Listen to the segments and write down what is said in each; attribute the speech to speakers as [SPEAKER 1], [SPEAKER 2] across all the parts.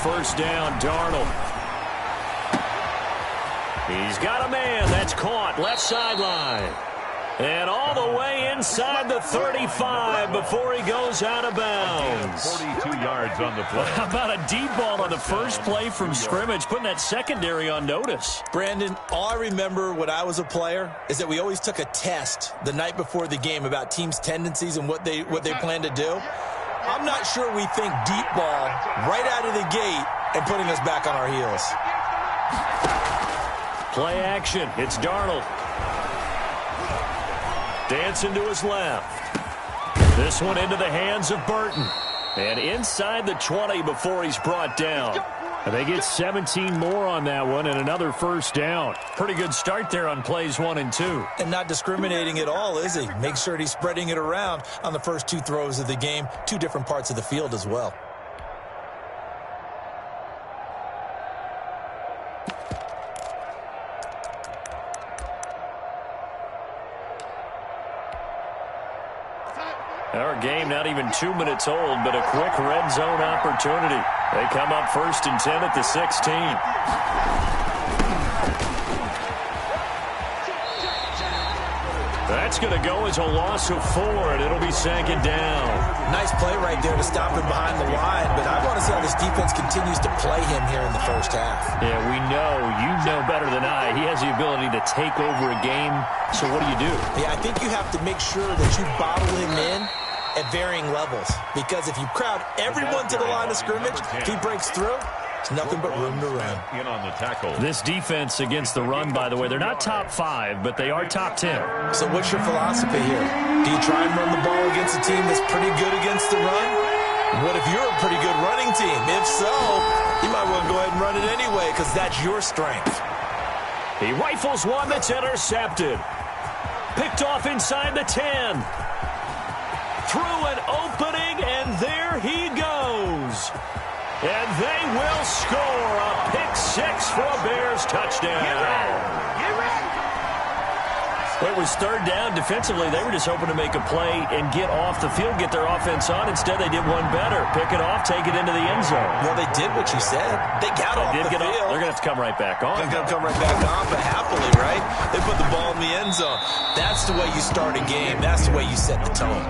[SPEAKER 1] first down. Darnold. He's got a man. That's caught. Left sideline. And all the way inside the 35 before he goes out of bounds.
[SPEAKER 2] 42 yards on the play.
[SPEAKER 1] How about a deep ball on the first play from scrimmage, putting that secondary on notice?
[SPEAKER 3] Brandon, all I remember when I was a player is that we always took a test the night before the game about teams' tendencies and what they plan to do. I'm not sure we think deep ball right out of the gate and putting us back on our heels.
[SPEAKER 1] Play action. It's Darnold. Dancing to his left. This one into the hands of Burton. And inside the 20 before he's brought down. They get 17 more on that one and another first down. Pretty good start there on plays 1 and 2.
[SPEAKER 3] And not discriminating at all, is he? Make sure he's spreading it around on the first 2 throws of the game. 2 different parts of the field as well.
[SPEAKER 1] Our game not even 2 minutes old, but a quick red zone opportunity. They come up 1st and 10 at the 16. That's going to go as a loss of 4, and it'll be 2nd down.
[SPEAKER 3] Nice play right there to stop him behind the line, but I want to see how this defense continues to play him here in the first half.
[SPEAKER 1] Yeah, we know. You know better than I. He has the ability to take over a game, so what do?
[SPEAKER 3] Yeah, I think you have to make sure that you bottle him in at varying levels, because if you crowd everyone to the line of scrimmage, if he breaks through, it's nothing but room to run.
[SPEAKER 2] In on the tackle.
[SPEAKER 1] This defense against the run, by the way, they're not top 5, but they are top 10.
[SPEAKER 3] So what's your philosophy here? Do you try and run the ball against a team that's pretty good against the run? What if you're a pretty good running team? If so, you might want to go ahead and run it anyway, because that's your strength.
[SPEAKER 1] He rifles one that's intercepted. Picked off inside the 10. Through an opening, and there he goes. And they will score a pick 6 for a Bears touchdown. It was 3rd down. Defensively, they were just hoping to make a play and get off the field, get their offense on. Instead, they did one better. Pick it off, take it into the end zone.
[SPEAKER 3] Well, they did what you said. They got off the field.
[SPEAKER 1] They're going to have to come right back on.
[SPEAKER 3] They're going to come right back on, but happily, right? They put the ball in the end zone. That's the way you start a game. That's the way you set the tone.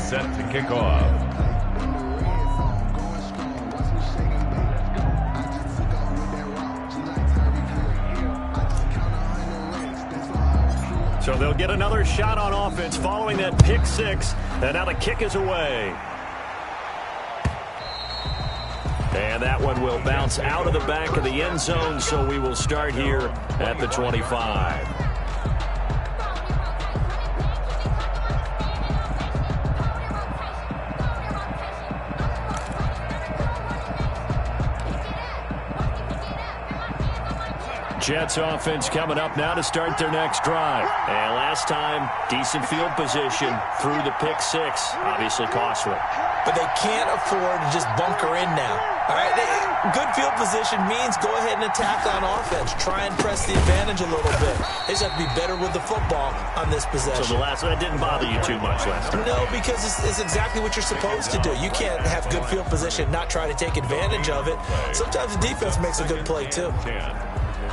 [SPEAKER 2] Set to kick off.
[SPEAKER 1] So they'll get another shot on offense following that pick 6, and now the kick is away. And that one will bounce out of the back of the end zone, so we will start here at the 25. Jets offense coming up now to start their next drive. And last time, decent field position through the pick 6. Obviously costly.
[SPEAKER 3] But they can't afford to just bunker in now. All right, good field position means go ahead and attack on offense. Try and press the advantage a little bit. They just have to be better with the football on this possession.
[SPEAKER 1] So the last one didn't bother you too much last time?
[SPEAKER 3] No, because it's exactly what you're supposed to do. You can't have good field position, not try to take advantage of it. Sometimes the defense makes a good play too.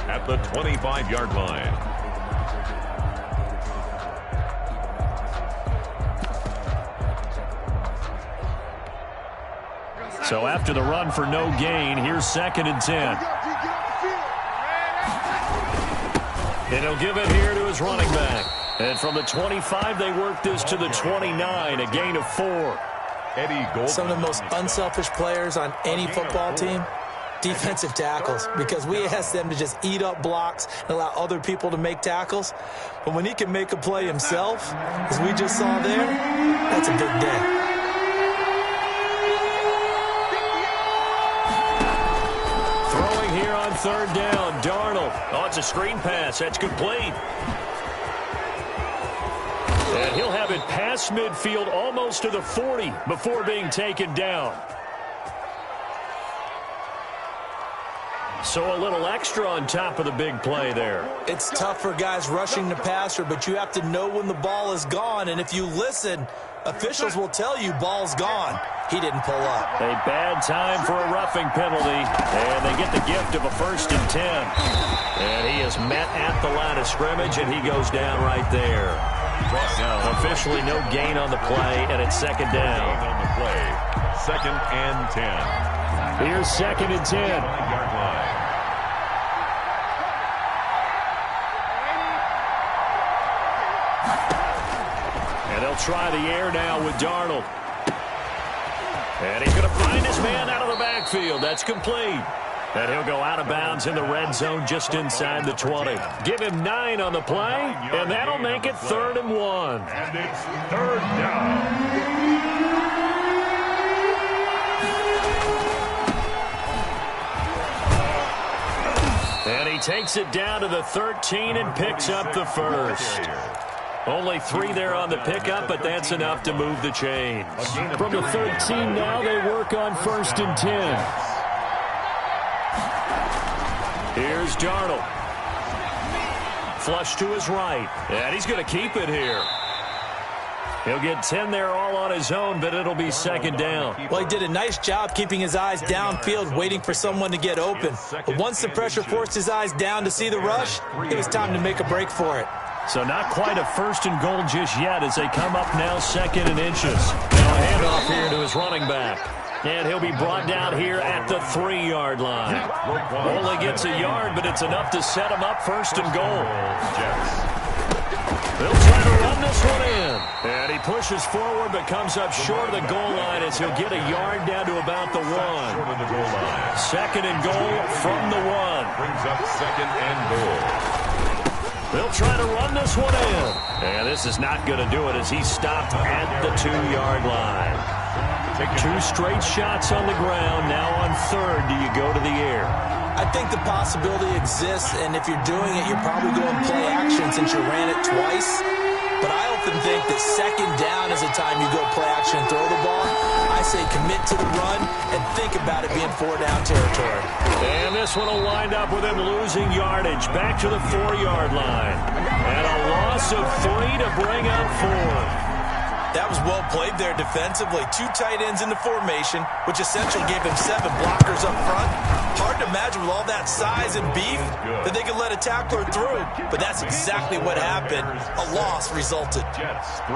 [SPEAKER 2] At the 25-yard line.
[SPEAKER 1] So after the run for no gain, here's 2nd and 10. And he'll give it here to his running back. And from the 25, they work this to the 29, a gain of 4.
[SPEAKER 3] Some of the most unselfish players on any football team, defensive tackles, because we ask them to just eat up blocks and allow other people to make tackles. But when he can make a play himself, as we just saw there, that's a big day.
[SPEAKER 1] Throwing here on 3rd down, Darnold. Oh, it's a screen pass. That's complete. And he'll have it past midfield almost to the 40 before being taken down. So a little extra on top of the big play there.
[SPEAKER 3] It's tough for guys rushing the passer, but you have to know when the ball is gone. And if you listen, officials will tell you ball's gone. He didn't pull up.
[SPEAKER 1] A bad time for a roughing penalty, and they get the gift of a 1st and 10. And he is met at the line of scrimmage, and he goes down right there. Officially no gain on the play, and it's 2nd down.
[SPEAKER 2] On the play, 2nd and 10.
[SPEAKER 1] Here's 2nd and 10.
[SPEAKER 2] Yard line.
[SPEAKER 1] And they'll try the air now with Darnold. And he's going to find his man out of the backfield. That's complete. And he'll go out of bounds in the red zone just inside the 20. Give him 9 on the play, and that'll make it 3rd and 1.
[SPEAKER 2] And it's 3rd down.
[SPEAKER 1] And he takes it down to the 13 and picks up the 1st. Only 3 there on the pickup, but that's enough to move the chains. From the 13 now, they work on 1st and 10. Here's Darnold. Flush to his right. And he's going to keep it here. He'll get 10 there all on his own, but it'll be 2nd down.
[SPEAKER 3] Well, he did a nice job keeping his eyes downfield, waiting for someone to get open. But once the pressure forced his eyes down to see the rush, it was time to make a break for it.
[SPEAKER 1] So not quite a 1st and goal just yet as they come up now 2nd and inches. Now a handoff here to his running back. And he'll be brought down here at the 3-yard line. Only gets a yard, but it's enough to set him up 1st and goal. They'll try to run this one in. And he pushes forward but comes up short of the goal line as he'll get a yard down to about the 1. 2nd and goal from the 1.
[SPEAKER 2] Brings up 2nd and goal.
[SPEAKER 1] They'll try to run this one in. And this is not going to do it as he's stopped at the 2-yard line. 2 straight shots on the ground. Now on 3rd, do you go to the air?
[SPEAKER 3] I think the possibility exists, and if you're doing it, you're probably going play action since you ran it twice. But I often think that 2nd down is the time you go play action and throw the ball. I say commit to the run and think about it being 4-down territory.
[SPEAKER 1] And this one will wind up with him losing yardage back to the 4-yard line. And a loss of 3 to bring up 4.
[SPEAKER 3] That was well played there defensively. 2 tight ends in the formation, which essentially gave him 7 blockers up front. Hard to imagine with all that size and beef that they could let a tackler through. But that's exactly what happened. A loss resulted.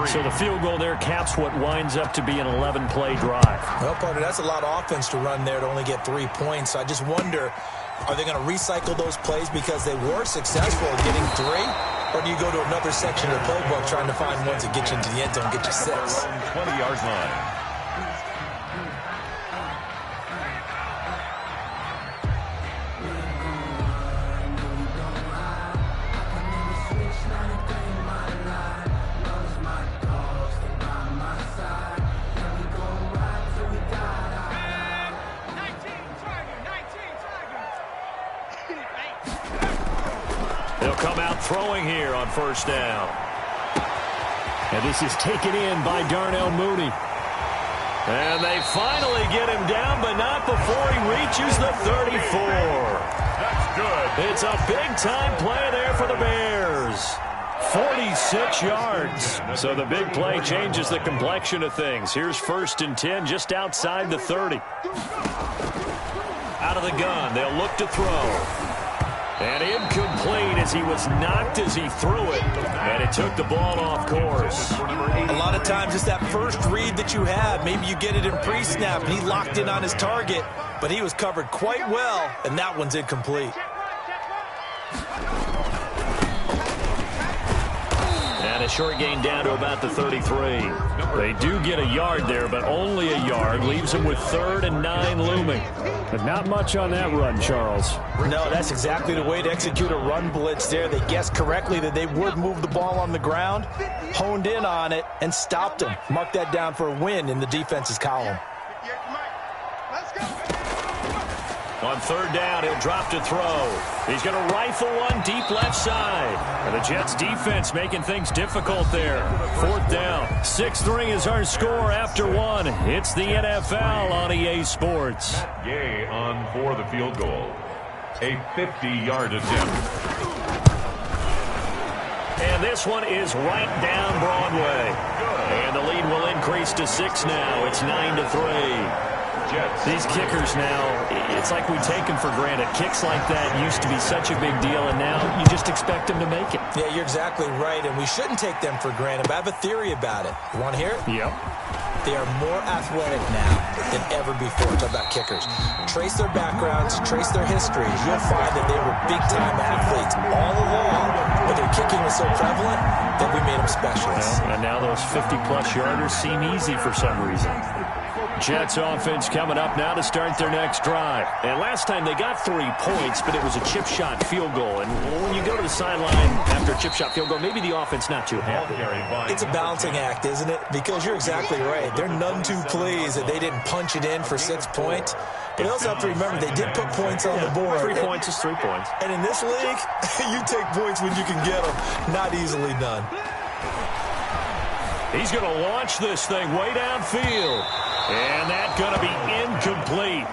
[SPEAKER 1] So the field goal there caps what winds up to be an 11-play drive.
[SPEAKER 3] Well, partner, that's a lot of offense to run there to only get 3 points. So I just wonder, are they going to recycle those plays because they were successful in getting 3? Or do you go to another section of the playbook trying to find ones that get you into the end zone, get you 6?
[SPEAKER 2] 20-yard line.
[SPEAKER 1] They'll come out throwing here on 1st down. And this is taken in by Darnell Mooney. And they finally get him down, but not before he reaches the 34.
[SPEAKER 2] That's good.
[SPEAKER 1] It's a big-time play there for the Bears. 46 yards. So the big play changes the complexion of things. Here's 1st and 10 just outside the 30. Out of the gun, they'll look to throw. And incomplete as he was knocked as he threw it. And it took the ball off course.
[SPEAKER 3] A lot of times it's that first read that you have. Maybe you get it in pre-snap and he locked in on his target. But he was covered quite well, and that one's incomplete.
[SPEAKER 1] And a short gain down to about the 33. They do get a yard there, but only a yard. Leaves them with 3rd and 9 looming. But not much on that run, Charles.
[SPEAKER 3] No, that's exactly the way to execute a run blitz there. They guessed correctly that they would move the ball on the ground, honed in on it, and stopped them. Mark that down for a win in the defense's column.
[SPEAKER 1] On 3rd down, he'll drop to throw. He's going to rifle one deep left side. And the Jets defense making things difficult there. 4th down. 6-3 is our score after 1. It's the NFL on EA Sports.
[SPEAKER 2] Yay on for the field goal. A 50-yard attempt.
[SPEAKER 1] And this one is right down Broadway. And the lead will increase to 6 now. It's 9-3. These kickers now, it's like we take them for granted. Kicks like that used to be such a big deal, and now you just expect them to make it.
[SPEAKER 3] Yeah, you're exactly right, and we shouldn't take them for granted. But I have a theory about it. You want to hear it?
[SPEAKER 1] Yep.
[SPEAKER 3] They are more athletic now than ever before. Talk about kickers. Trace their backgrounds, trace their histories. You'll find that they were big-time athletes all along, but their kicking was so prevalent that we made them specialists.
[SPEAKER 1] And now those 50-plus yarders seem easy for some reason. Jets offense coming up now to start their next drive. And last time they got 3 points, but it was a chip shot field goal. And when you go to the sideline after a chip shot field goal, maybe the offense not too happy.
[SPEAKER 3] It's a balancing act, isn't it? Because you're exactly right. They're none too pleased that they didn't punch it in for 6 points. But you also have to remember they did put points on the board.
[SPEAKER 1] 3 points is 3 points.
[SPEAKER 3] And in this league, you take points when you can get them. Not easily done.
[SPEAKER 1] He's going to launch this thing way downfield. And that's going to be incomplete.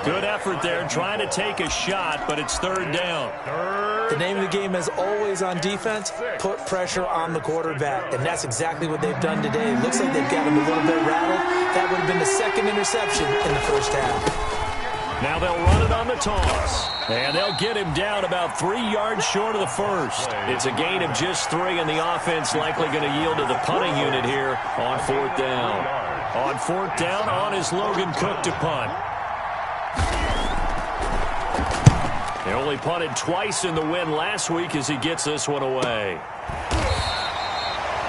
[SPEAKER 1] Good effort there trying to take a shot, but it's 3rd down.
[SPEAKER 3] The name of the game is always on defense, put pressure on the quarterback. And that's exactly what they've done today. It looks like they've got him a little bit rattled. That would have been the 2nd interception in the first half.
[SPEAKER 1] Now they'll run it on the toss. And they'll get him down about 3 yards short of the first. It's a gain of just 3, and the offense likely going to yield to the punting unit here on 4th down. On 4th down, on is Logan Cook to punt. They only punted twice in the win last week as he gets this one away.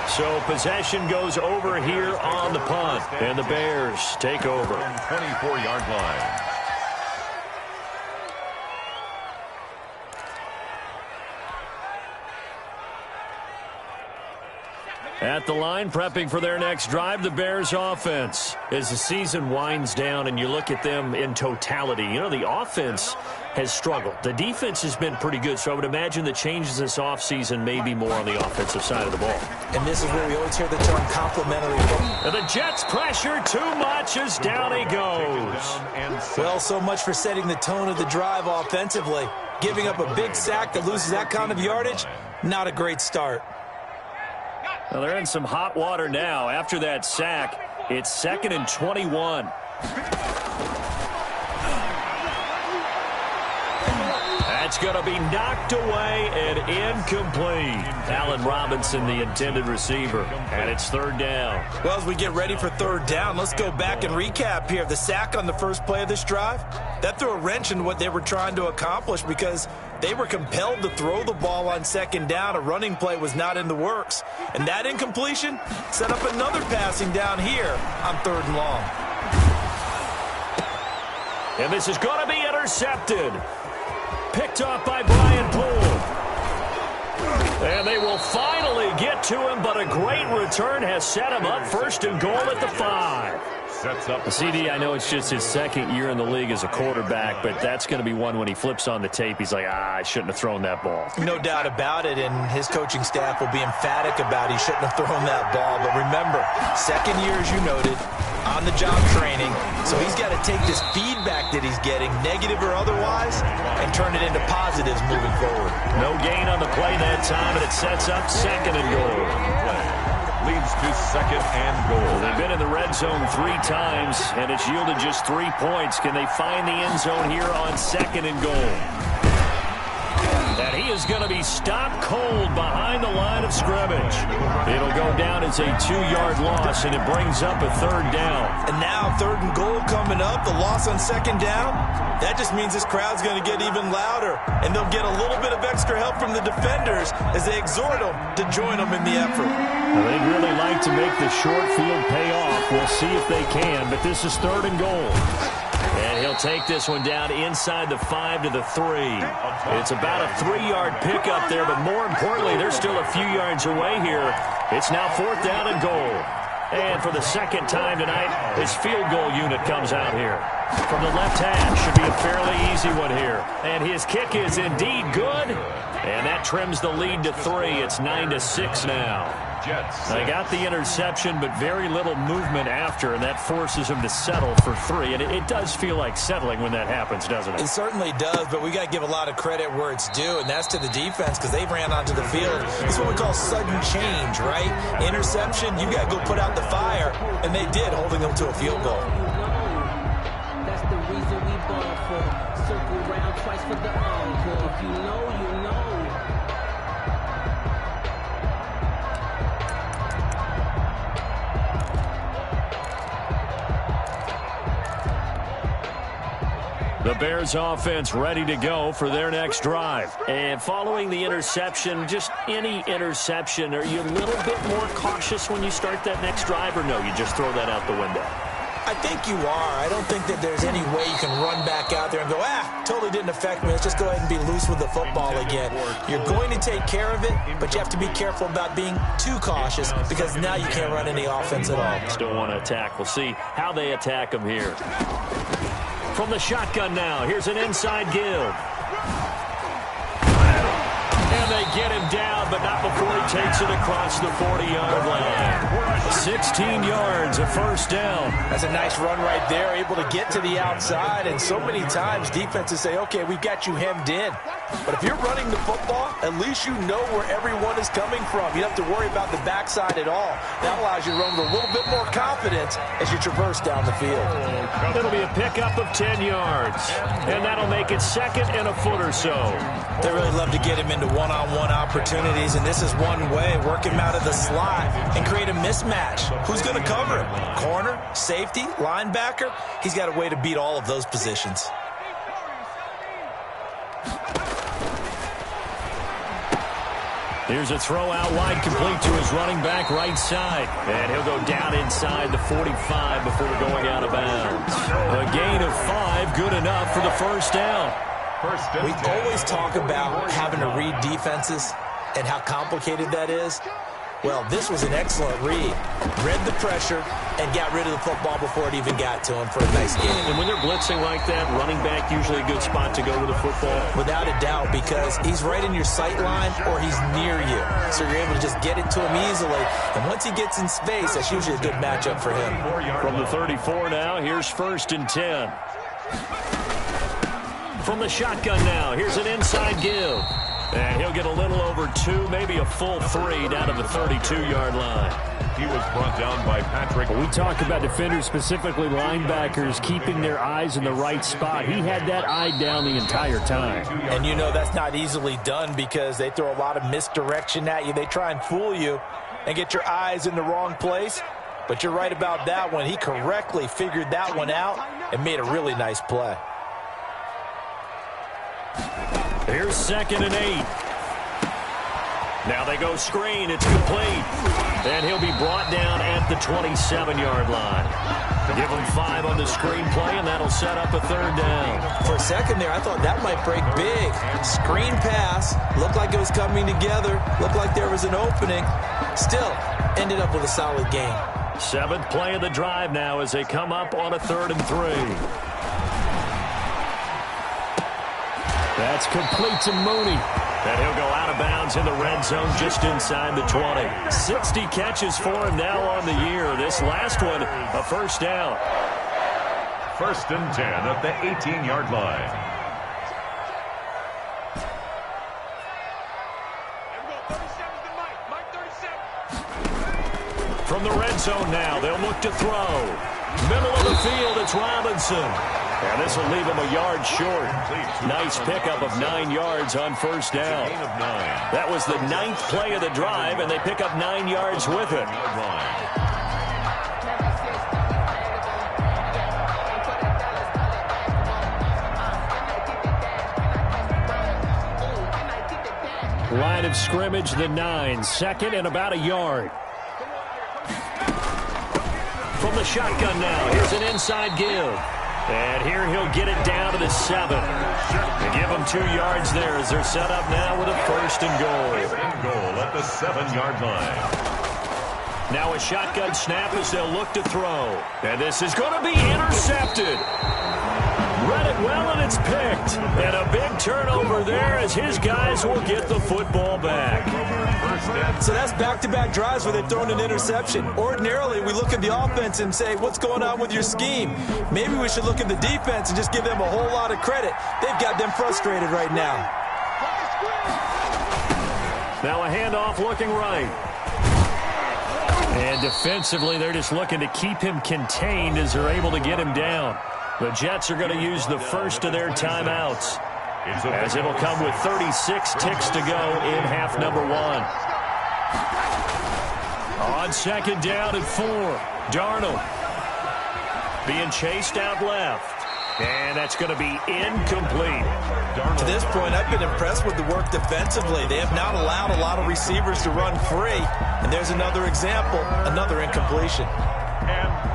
[SPEAKER 1] So possession goes over here on the punt, and the Bears take over.
[SPEAKER 2] 24-yard line.
[SPEAKER 1] At the line, prepping for their next drive, the Bears offense. As the season winds down and you look at them in totality, you know, the offense has struggled. The defense has been pretty good, so I would imagine the changes this offseason may be more on the offensive side of the ball.
[SPEAKER 3] And this is where we always hear the term complementary football.
[SPEAKER 1] And the Jets pressure too much as down he goes.
[SPEAKER 3] Well, so much for setting the tone of the drive offensively. Giving up a big sack that loses that kind of yardage, not a great start.
[SPEAKER 1] Well, they're in some hot water now. After that sack, it's 2nd and 21. That's going to be knocked away and incomplete. Allen Robinson, the intended receiver, and it's 3rd down.
[SPEAKER 3] Well, as we get ready for 3rd down, let's go back and recap here. The sack on the first play of this drive, that threw a wrench into what they were trying to accomplish because they were compelled to throw the ball on 2nd down. A running play was not in the works. And that incompletion set up another passing down here on 3rd and long.
[SPEAKER 1] And this is going to be intercepted. Picked off by Brian Poole. And they will finally get to him, but a great return has set him up 1st and goal at the 5.
[SPEAKER 2] Sets up.
[SPEAKER 1] CD, I know it's just his 2nd year in the league as a quarterback, but that's going to be one when he flips on the tape. He's like, I shouldn't have thrown that ball.
[SPEAKER 3] No doubt about it, and his coaching staff will be emphatic about he shouldn't have thrown that ball. But remember, 2nd year, as you noted, on-the-job training. So he's got to take this feedback that he's getting, negative or otherwise, and turn it into positives moving forward.
[SPEAKER 1] No gain on the play that time, and it sets up 2nd and goal.
[SPEAKER 2] Leads to 2nd and goal.
[SPEAKER 1] They've been in the red zone 3 times, and it's yielded just 3 points. Can they find the end zone here on 2nd and goal? And he is going to be stopped cold behind the line of scrimmage. It'll go down as a 2-yard loss, and it brings up a 3rd down.
[SPEAKER 3] And now 3rd and goal coming up, the loss on 2nd down. That just means this crowd's going to get even louder, and they'll get a little bit of extra help from the defenders as they exhort them to join them in the effort.
[SPEAKER 1] Well, they'd really like to make the short field pay off. We'll see if they can, but this is 3rd and goal. And he'll take this one down inside the 5 to the 3. It's about a 3-yard pickup there, but more importantly, they're still a few yards away here. It's now 4th down and goal. And for the 2nd time tonight, his field goal unit comes out here. From the left hash, should be a fairly easy one here. And his kick is indeed good. And that trims the lead to 3. It's 9-6 now.
[SPEAKER 2] Jets.
[SPEAKER 1] They got the interception, but very little movement after, and that forces him to settle for 3. And it does feel like settling when that happens, doesn't it?
[SPEAKER 3] It certainly does, but we got to give a lot of credit where it's due, and that's to the defense because they ran onto the field. It's what we call sudden change, right? Interception, you got to go put out the fire, and they did, holding them to a field goal.
[SPEAKER 4] That's the reason we ball for. Circle round twice for the encore. If you know, you know.
[SPEAKER 1] The Bears offense ready to go for their next drive. And following the interception, just any interception, are you a little bit more cautious when you start that next drive, or no, you just throw that out the window?
[SPEAKER 3] I think you are. I don't think that there's any way you can run back out there and go, totally didn't affect me. Let's just go ahead and be loose with the football again. You're going to take care of it, but you have to be careful about being too cautious because now you can't run any offense at all.
[SPEAKER 1] Still want to attack. We'll see how they attack him here. From the shotgun now, here's an inside give. And they get him down, but not before he takes it across the 40-yard line. 16 yards, a first down.
[SPEAKER 3] That's a nice run right there, able to get to the outside. And so many times defenses say, okay, we've got you hemmed in. But if you're running the football, at least you know where everyone is coming from. You don't have to worry about the backside at all. That allows you to run with a little bit more confidence as you traverse down the field.
[SPEAKER 1] It'll be a pickup of 10 yards. And that'll make it second and a foot or so.
[SPEAKER 3] They really love to get him into one-on-one opportunities, and this is one way. Work him out of the slot and create a mismatch. Who's going to cover him? Corner, safety, linebacker? He's got a way to beat all of those positions.
[SPEAKER 1] Here's a throw out wide, complete to his running back right side. And he'll go down inside the 45 before going out of bounds. A gain of 5, good enough for the first down.
[SPEAKER 3] We always talk about having to read defenses and how complicated that is. Well, this was an excellent read. Read the pressure and got rid of the football before it even got to him for a nice game.
[SPEAKER 1] And when they're blitzing like that, running back usually a good spot to go with the football.
[SPEAKER 3] Without a doubt, because he's right in your sight line or he's near you. So you're able to just get it to him easily. And once he gets in space, that's usually a good matchup for him.
[SPEAKER 1] From the 34 now, here's 1st and 10. From the shotgun now, here's an inside give. And he'll get a little over 2, maybe a full 3 down to the 32-yard line.
[SPEAKER 2] He was brought down by Patrick.
[SPEAKER 1] We talk about defenders, specifically linebackers, keeping their eyes in the right spot. He had that eye down the entire time.
[SPEAKER 3] And you know that's not easily done because they throw a lot of misdirection at you. They try and fool you and get your eyes in the wrong place. But you're right about that one. He correctly figured that one out and made a really nice play.
[SPEAKER 1] Here's 2nd and 8. Now they go screen. It's complete. And he'll be brought down at the 27-yard line. Give him 5 on the screen play, and that'll set up a 3rd down.
[SPEAKER 3] For a second there, I thought that might break big. Screen pass. Looked like it was coming together. Looked like there was an opening. Still, ended up with a solid game.
[SPEAKER 1] 7th play of the drive now as they come up on a 3rd and 3. That's complete to Mooney. And he'll go out of bounds in the red zone just inside the 20. 60 catches for him now on the year. This last one, a first down.
[SPEAKER 2] 1st and 10 at the 18-yard line.
[SPEAKER 1] From the red zone now, they'll look to throw. Middle of the field, it's Robinson. And this will leave him a yard short. Nice pickup of 9 yards on first down. That was the 9th play of the drive, and they pick up 9 yards with it. Line of scrimmage, the 9. 2nd and about a yard. From the shotgun now, here's an inside give. And here he'll get it down to the 7. They give him 2 yards there as they're set up now with a 1st and goal.
[SPEAKER 2] Goal at the 7-yard line.
[SPEAKER 1] Now a shotgun snap as they'll look to throw. And this is going to be intercepted. Read it well, and it's picked. And a big turnover there as his guys will get the football back.
[SPEAKER 3] So that's back-to-back drives where they've thrown an interception. Ordinarily, we look at the offense and say, what's going on with your scheme? Maybe we should look at the defense and just give them a whole lot of credit. They've got them frustrated right now.
[SPEAKER 1] Now a handoff looking right. And defensively, they're just looking to keep him contained as they're able to get him down. The Jets are going to use the first of their timeouts, as it'll come with 36 ticks to go in half number 1. On second down and 4, Darnold being chased out left. And that's going to be incomplete.
[SPEAKER 3] To this point, I've been impressed with the work defensively. They have not allowed a lot of receivers to run free. And there's another example, another incompletion.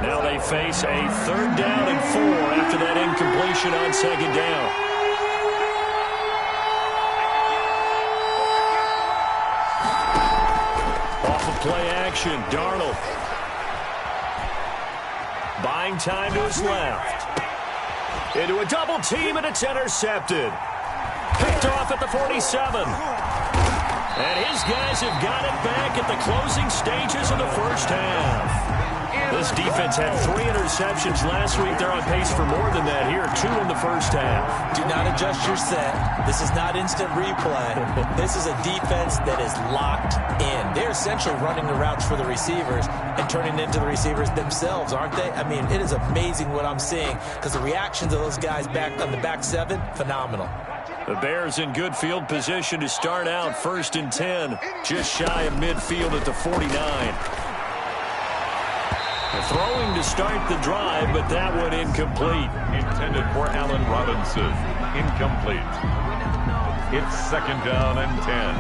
[SPEAKER 1] Now they face a 3rd down and 4 after that incompletion on second down. Off of play action, Darnold. Buying time to his left. Into a double team, and it's intercepted. Picked off at the 47. And his guys have got it back at the closing stages of the first half. This defense had 3 interceptions last week. They're on pace for more than that here. 2 in the first half.
[SPEAKER 3] Do not adjust your set. This is not instant replay. This is a defense that is locked in. They're essentially running the routes for the receivers and turning it into the receivers themselves, aren't they? I mean, it is amazing what I'm seeing because the reactions of those guys back on the back 7, phenomenal.
[SPEAKER 1] The Bears in good field position to start out 1st and 10, just shy of midfield at the 49. Throwing to start the drive, but that one incomplete.
[SPEAKER 2] Intended for Allen Robinson. Incomplete. It's 2nd down and 10.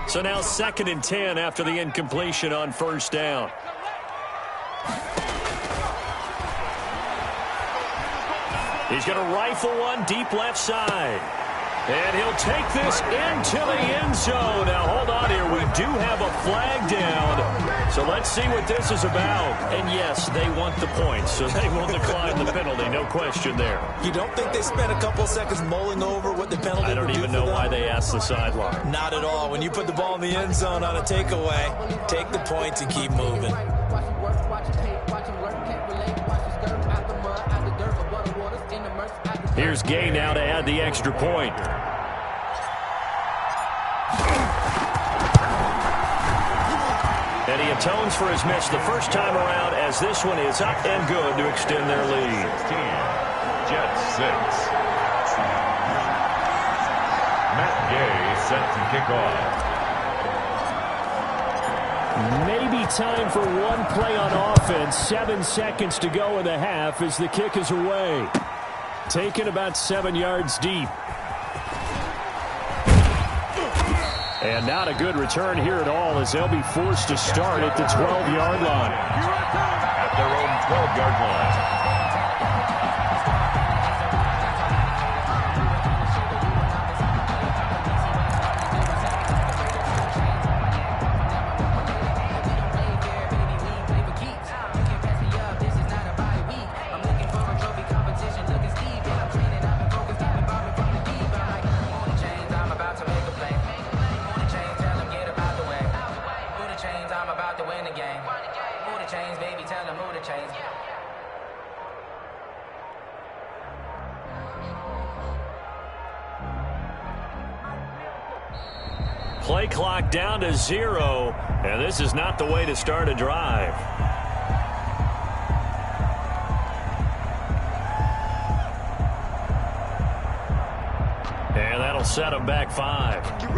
[SPEAKER 1] So now 2nd and 10 after the incompletion on 1st down. He's going to rifle one deep left side. And he'll take this into the end zone. Now, hold on here. We do have a flag down. So let's see what this is about. And, yes, they want the points, so they will decline the penalty. No question there.
[SPEAKER 3] You don't think they spent a couple seconds mulling over what the penalty
[SPEAKER 1] I don't even know why they asked the sideline.
[SPEAKER 3] Not at all. When you put the ball in the end zone on a takeaway, take the points and keep moving.
[SPEAKER 1] Here's Gay now to add the extra point. And he atones for his miss the first time around as this one is up and good to extend their lead.
[SPEAKER 2] 16, Jets 6. Matt Gay set to kick off.
[SPEAKER 1] Maybe time for one play on offense. 7 seconds to go in the half as the kick is away. Taken about 7 yards deep. And not a good return here at all as they'll be forced to start at the 12-yard line.
[SPEAKER 2] At their own 12-yard line.
[SPEAKER 1] Play clock down to 0, and this is not the way to start a drive. And that'll set them back 5.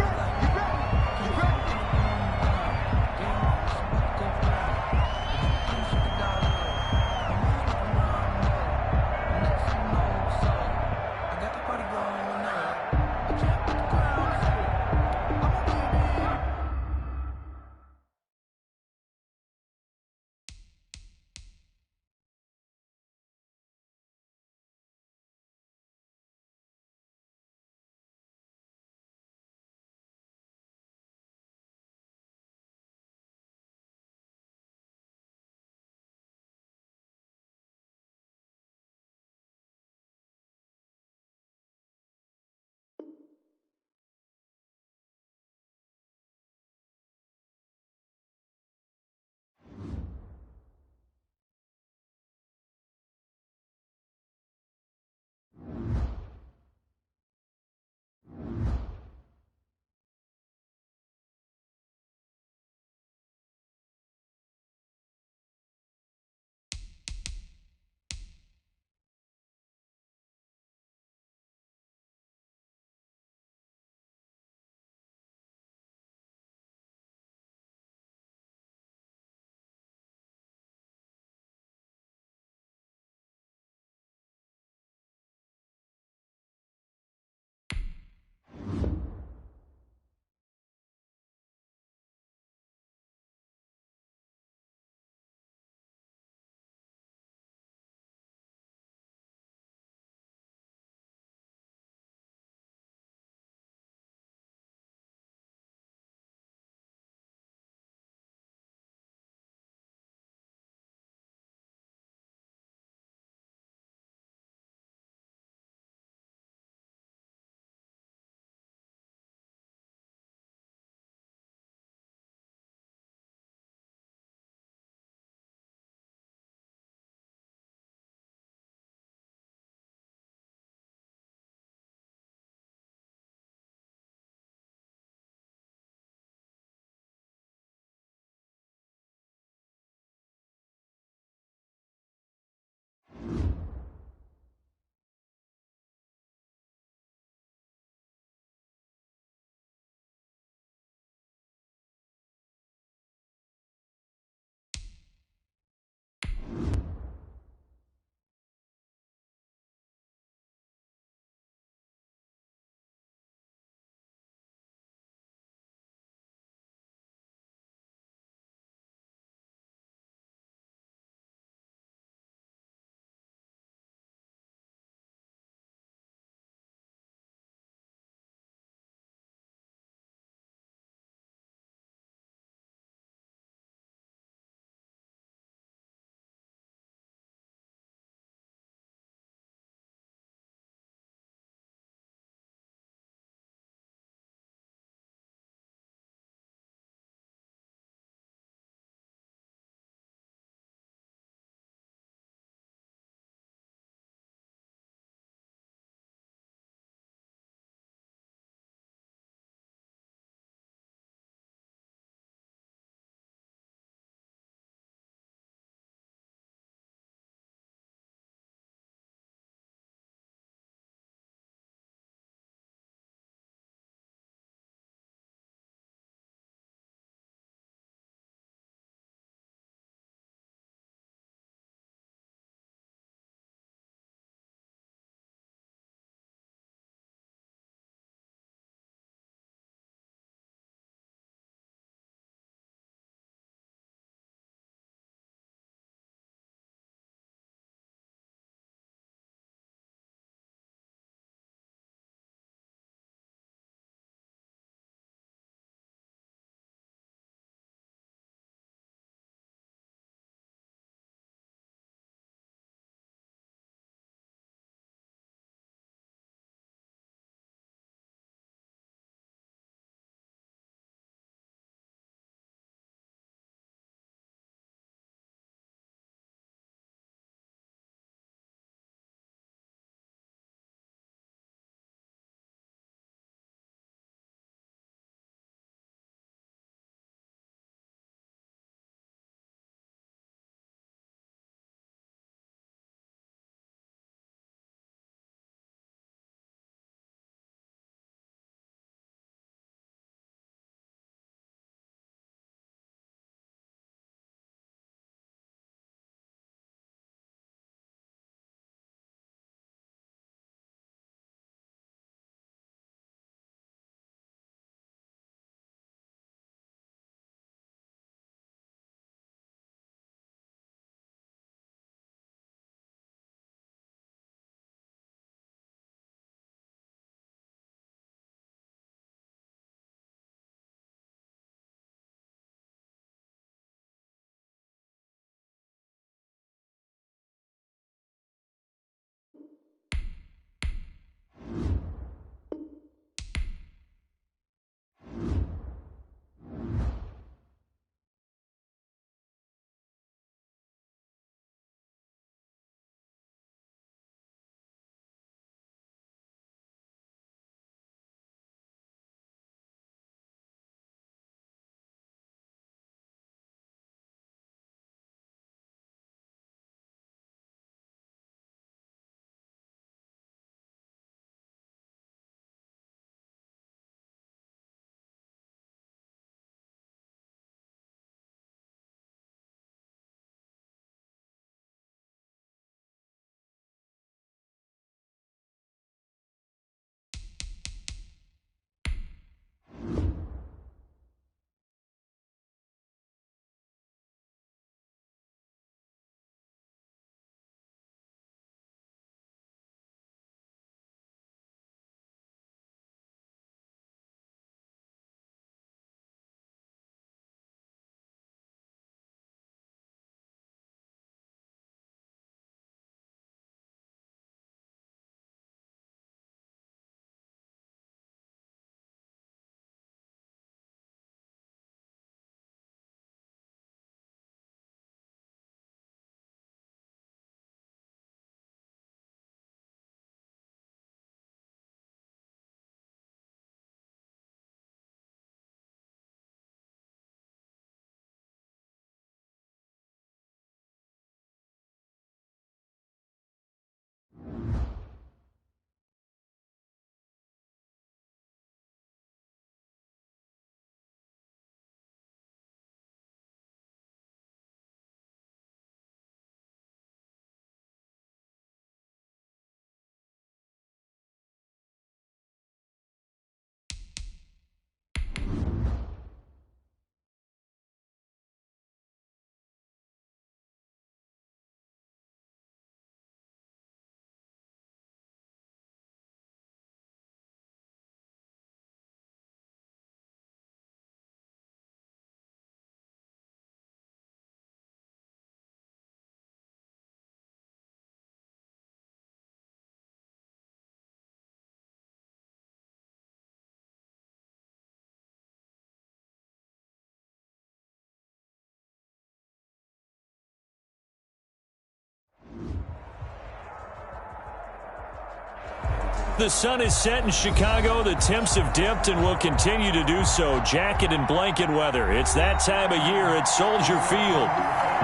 [SPEAKER 1] The sun is set in Chicago. The temps have dipped and will continue to do so. Jacket and blanket weather. It's that time of year at Soldier Field.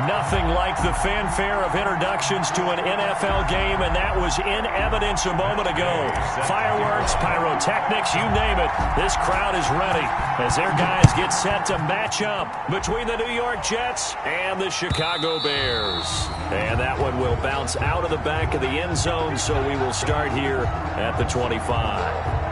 [SPEAKER 1] Nothing like the fanfare of introductions to an NFL game, and that was in evidence a moment ago. Fireworks, pyrotechnics, you name it. This crowd is ready as their guys get set to match up between the New York Jets and the Chicago Bears. And that one will bounce out of the back of the end zone, so we will start here at the 25.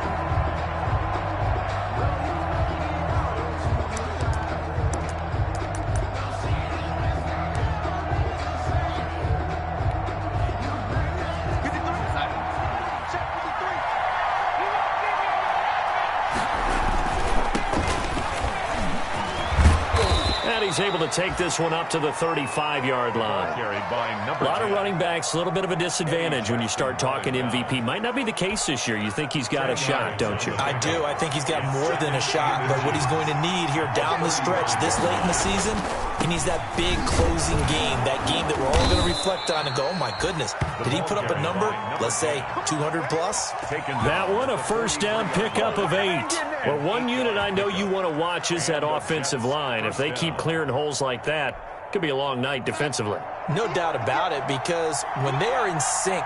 [SPEAKER 1] He's able to take this one up to the 35-yard line. A lot of running backs, a little bit of a disadvantage when you start talking MVP. Might not be the case this year. You think he's got a shot, don't you?
[SPEAKER 3] I do. I think he's got more than a shot. But what he's going to need here down the stretch this late in the season, he needs that big closing game, that game that we're all going to reflect on and go, oh, my goodness, did he put up a number, let's say, 200 plus?
[SPEAKER 1] That one, a first down pickup of 8. Well, one unit I know you want to watch is that offensive line. If they keep clearing holes like that, it could be a long night defensively.
[SPEAKER 3] No doubt about it, because when they are in sync,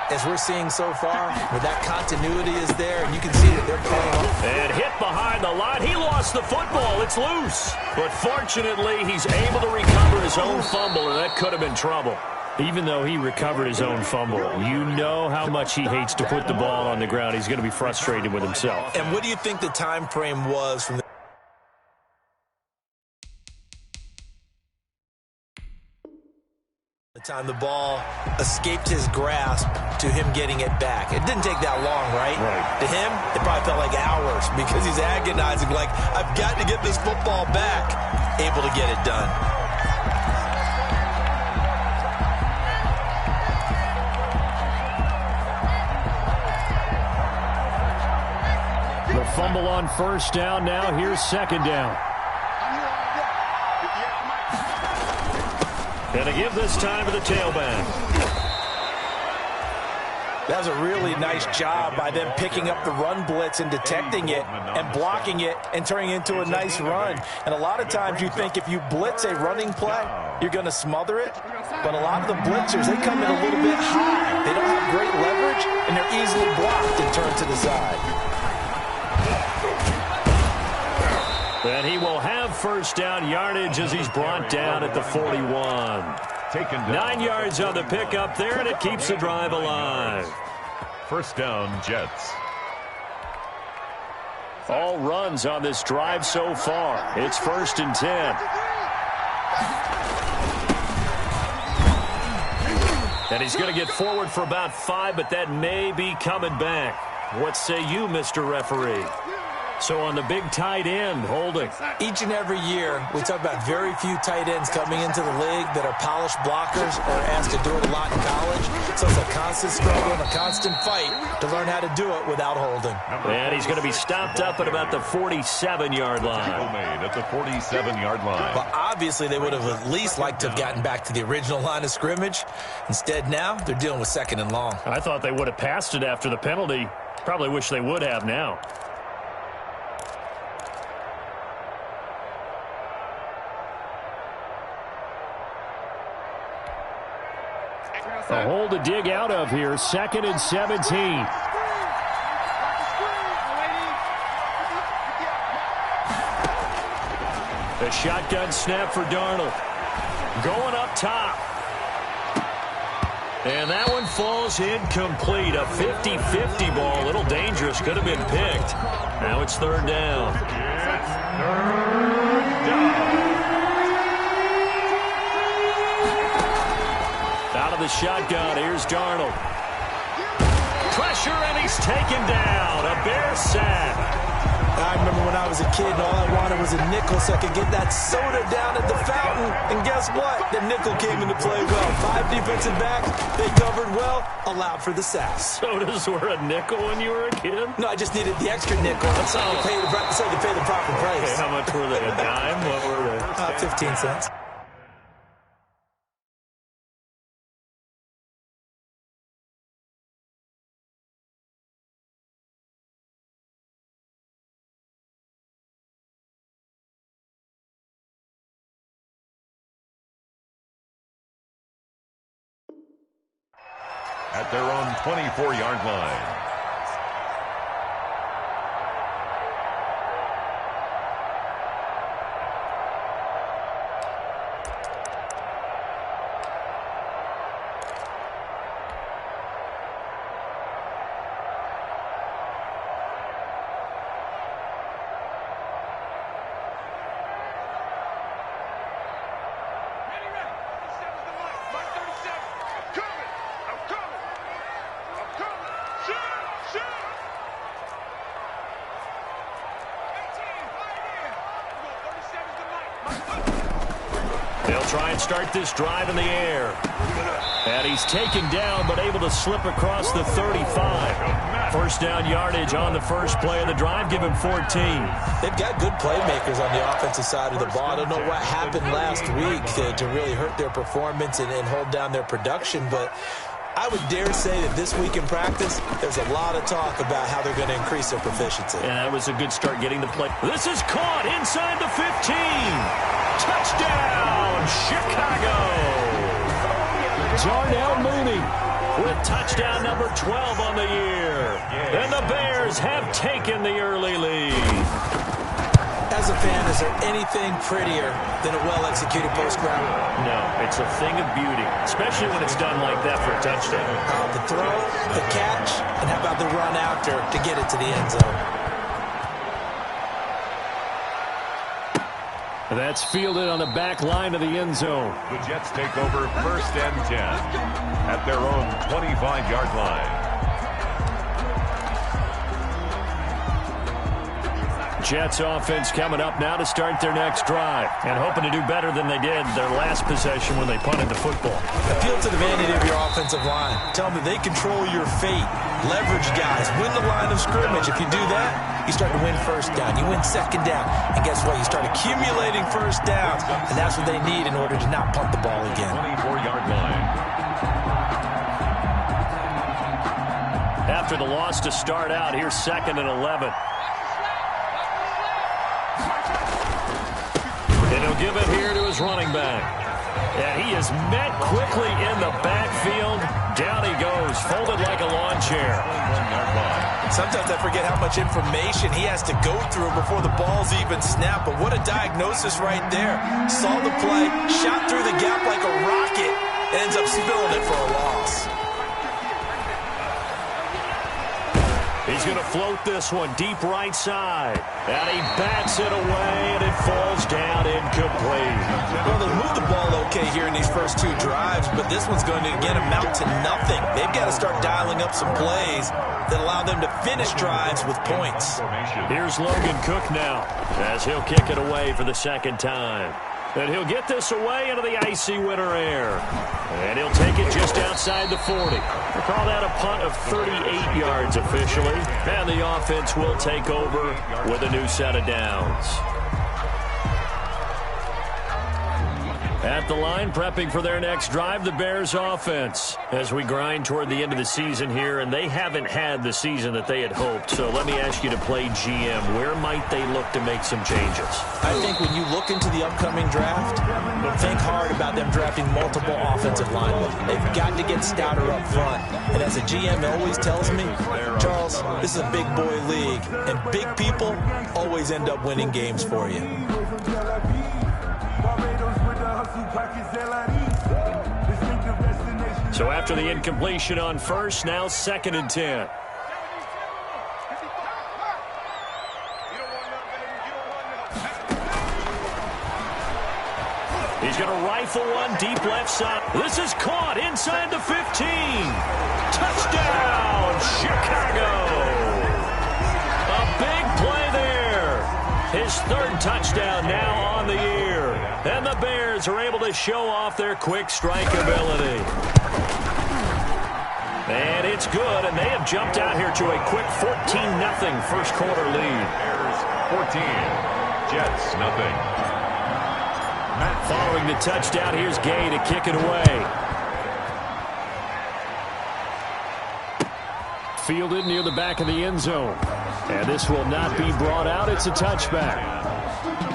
[SPEAKER 3] as we're seeing so far, where that continuity is there, and you can see that they're playing off.
[SPEAKER 1] And hit behind the line. He lost the football. It's loose. But fortunately, he's able to recover his own fumble, and that could have been trouble. Even though he recovered his own fumble, you know how much he hates to put the ball on the ground. He's going to be frustrated with himself.
[SPEAKER 3] And what do you think the time frame was from the time the ball escaped his grasp to him getting it back? It didn't take that long, right? To him, it probably felt like hours because he's agonizing, like, I've got to get this football back. Able to get it done.
[SPEAKER 1] The fumble on first down. Now here's second down. And to give this time to the tailback.
[SPEAKER 3] That was a really nice job by them picking up the run blitz and detecting it and blocking it and turning it into a nice run. And a lot of times you think if you blitz a running play, you're going to smother it. But a lot of the blitzers, they come in a little bit high. They don't have great leverage, and they're easily blocked and turned to the side.
[SPEAKER 1] And he will have first down yardage as he's brought down at the 41. 9 yards on the pickup there, and it keeps the drive alive.
[SPEAKER 2] First down, Jets.
[SPEAKER 1] All runs on this drive so far. It's 1st and 10. And he's going to get forward for about 5, but that may be coming back. What say you, Mr. Referee? So on the big tight end, holding.
[SPEAKER 3] Each and every year, we talk about very few tight ends coming into the league that are polished blockers or asked to do it a lot in college. So it's a constant struggle and a constant fight to learn how to do it without holding.
[SPEAKER 1] And he's going to be stopped up at about the 47-yard line.
[SPEAKER 2] Made at the 47-yard line.
[SPEAKER 3] Well, obviously, they would have at least liked to have gotten back to the original line of scrimmage. Instead, now, they're dealing with 2nd and long.
[SPEAKER 1] I thought they would have passed it after the penalty. Probably wish they would have now. A hole to dig out of here. 2nd and 17. The shotgun snap for Darnold. Going up top. And that one falls incomplete. A 50-50 ball. A little dangerous. Could have been picked. Now it's 3rd down. Out of the shotgun, here's Darnold. Pressure, and he's taken down. A Bear sack.
[SPEAKER 3] I remember when I was a kid and all I wanted was a nickel so I could get that soda down at the fountain. And guess what? The nickel came into play well. 5 defensive backs, they covered well, allowed for the sacks.
[SPEAKER 1] Sodas were a nickel when you were a kid?
[SPEAKER 3] No, I just needed the extra nickel so I could pay the proper price.
[SPEAKER 1] Okay, how much were they? A dime? What were they?
[SPEAKER 3] 15 cents.
[SPEAKER 2] at their own 24-yard line.
[SPEAKER 1] They'll try and start this drive in the air. And he's taken down, but able to slip across the 35. First down yardage on the first play of the drive. Give him 14.
[SPEAKER 3] They've got good playmakers on the offensive side of the ball. I don't know what happened last week to really hurt their performance and hold down their production, but I would dare say that this week in practice, there's a lot of talk about how they're going to increase their proficiency.
[SPEAKER 1] And that was a good start getting the play. This is caught inside the 15. Touchdown, Chicago. Darnell Mooney with touchdown number 12 on the year. And the Bears have taken the early lead.
[SPEAKER 3] As a fan, is there anything prettier than a well-executed post-route?
[SPEAKER 1] No, it's a thing of beauty, especially when it's done like that for a touchdown.
[SPEAKER 3] The throw, the catch, and how about the run after to get it to the end zone?
[SPEAKER 1] That's fielded on the back line of the end zone.
[SPEAKER 2] The Jets take over 1st and 10 at their own 25-yard line.
[SPEAKER 1] Jets offense coming up now to start their next drive and hoping to do better than they did their last possession when they punted the football.
[SPEAKER 3] Appeal to the vanity of your offensive line. Tell them that they control your fate. Leverage guys. Win the line of scrimmage. If you do that, you start to win first down. You win second down. And guess what? You start accumulating first downs. And that's what they need in order to not punt the ball again.
[SPEAKER 2] 24-yard line.
[SPEAKER 1] After the loss to start out, here's 2nd and 11. And he'll give it here to his running back. And he is met quickly in the backfield. Down he goes, folded like a lawn chair.
[SPEAKER 3] Sometimes I forget how much information he has to go through before the ball's even snapped. But what a diagnosis right there. Saw the play, shot through the gap like a rocket, and ends up spilling it for a loss.
[SPEAKER 1] He's going to float this one deep right side. And he bats it away, and it falls down incomplete.
[SPEAKER 3] Well, they moved the ball okay here in these first two drives, but this one's going to, again, amount to nothing. They've got to start dialing up some plays that allow them to finish drives with points.
[SPEAKER 1] Here's Logan Cook now as he'll kick it away for the second time. And he'll get this away into the icy winter air. And he'll take it just outside the 40. We'll call that a punt of 38 yards officially. And the offense will take over with a new set of downs. At the line, prepping for their next drive, the Bears offense. As we grind toward the end of the season here, and they haven't had the season that they had hoped. So let me ask you to play GM. Where might they look to make some changes?
[SPEAKER 3] I think when you look into the upcoming draft, think hard about them drafting multiple offensive linemen. They've got to get stouter up front. And as a GM always tells me, Charles, this is a big boy league, and big people always end up winning games for you.
[SPEAKER 1] So after the incompletion on first, now 2nd and 10. He's going to rifle one deep left side. This is caught inside the 15. Touchdown, Chicago. A big play there. His 3rd touchdown now on the year. And the Bears are able to show off their quick strike ability. And it's good, and they have jumped out here to a quick 14-0 first quarter lead.
[SPEAKER 2] Bears 14, Jets nothing.
[SPEAKER 1] Following the touchdown, here's Gay to kick it away. Fielded near the back of the end zone. And this will not be brought out. It's a touchback.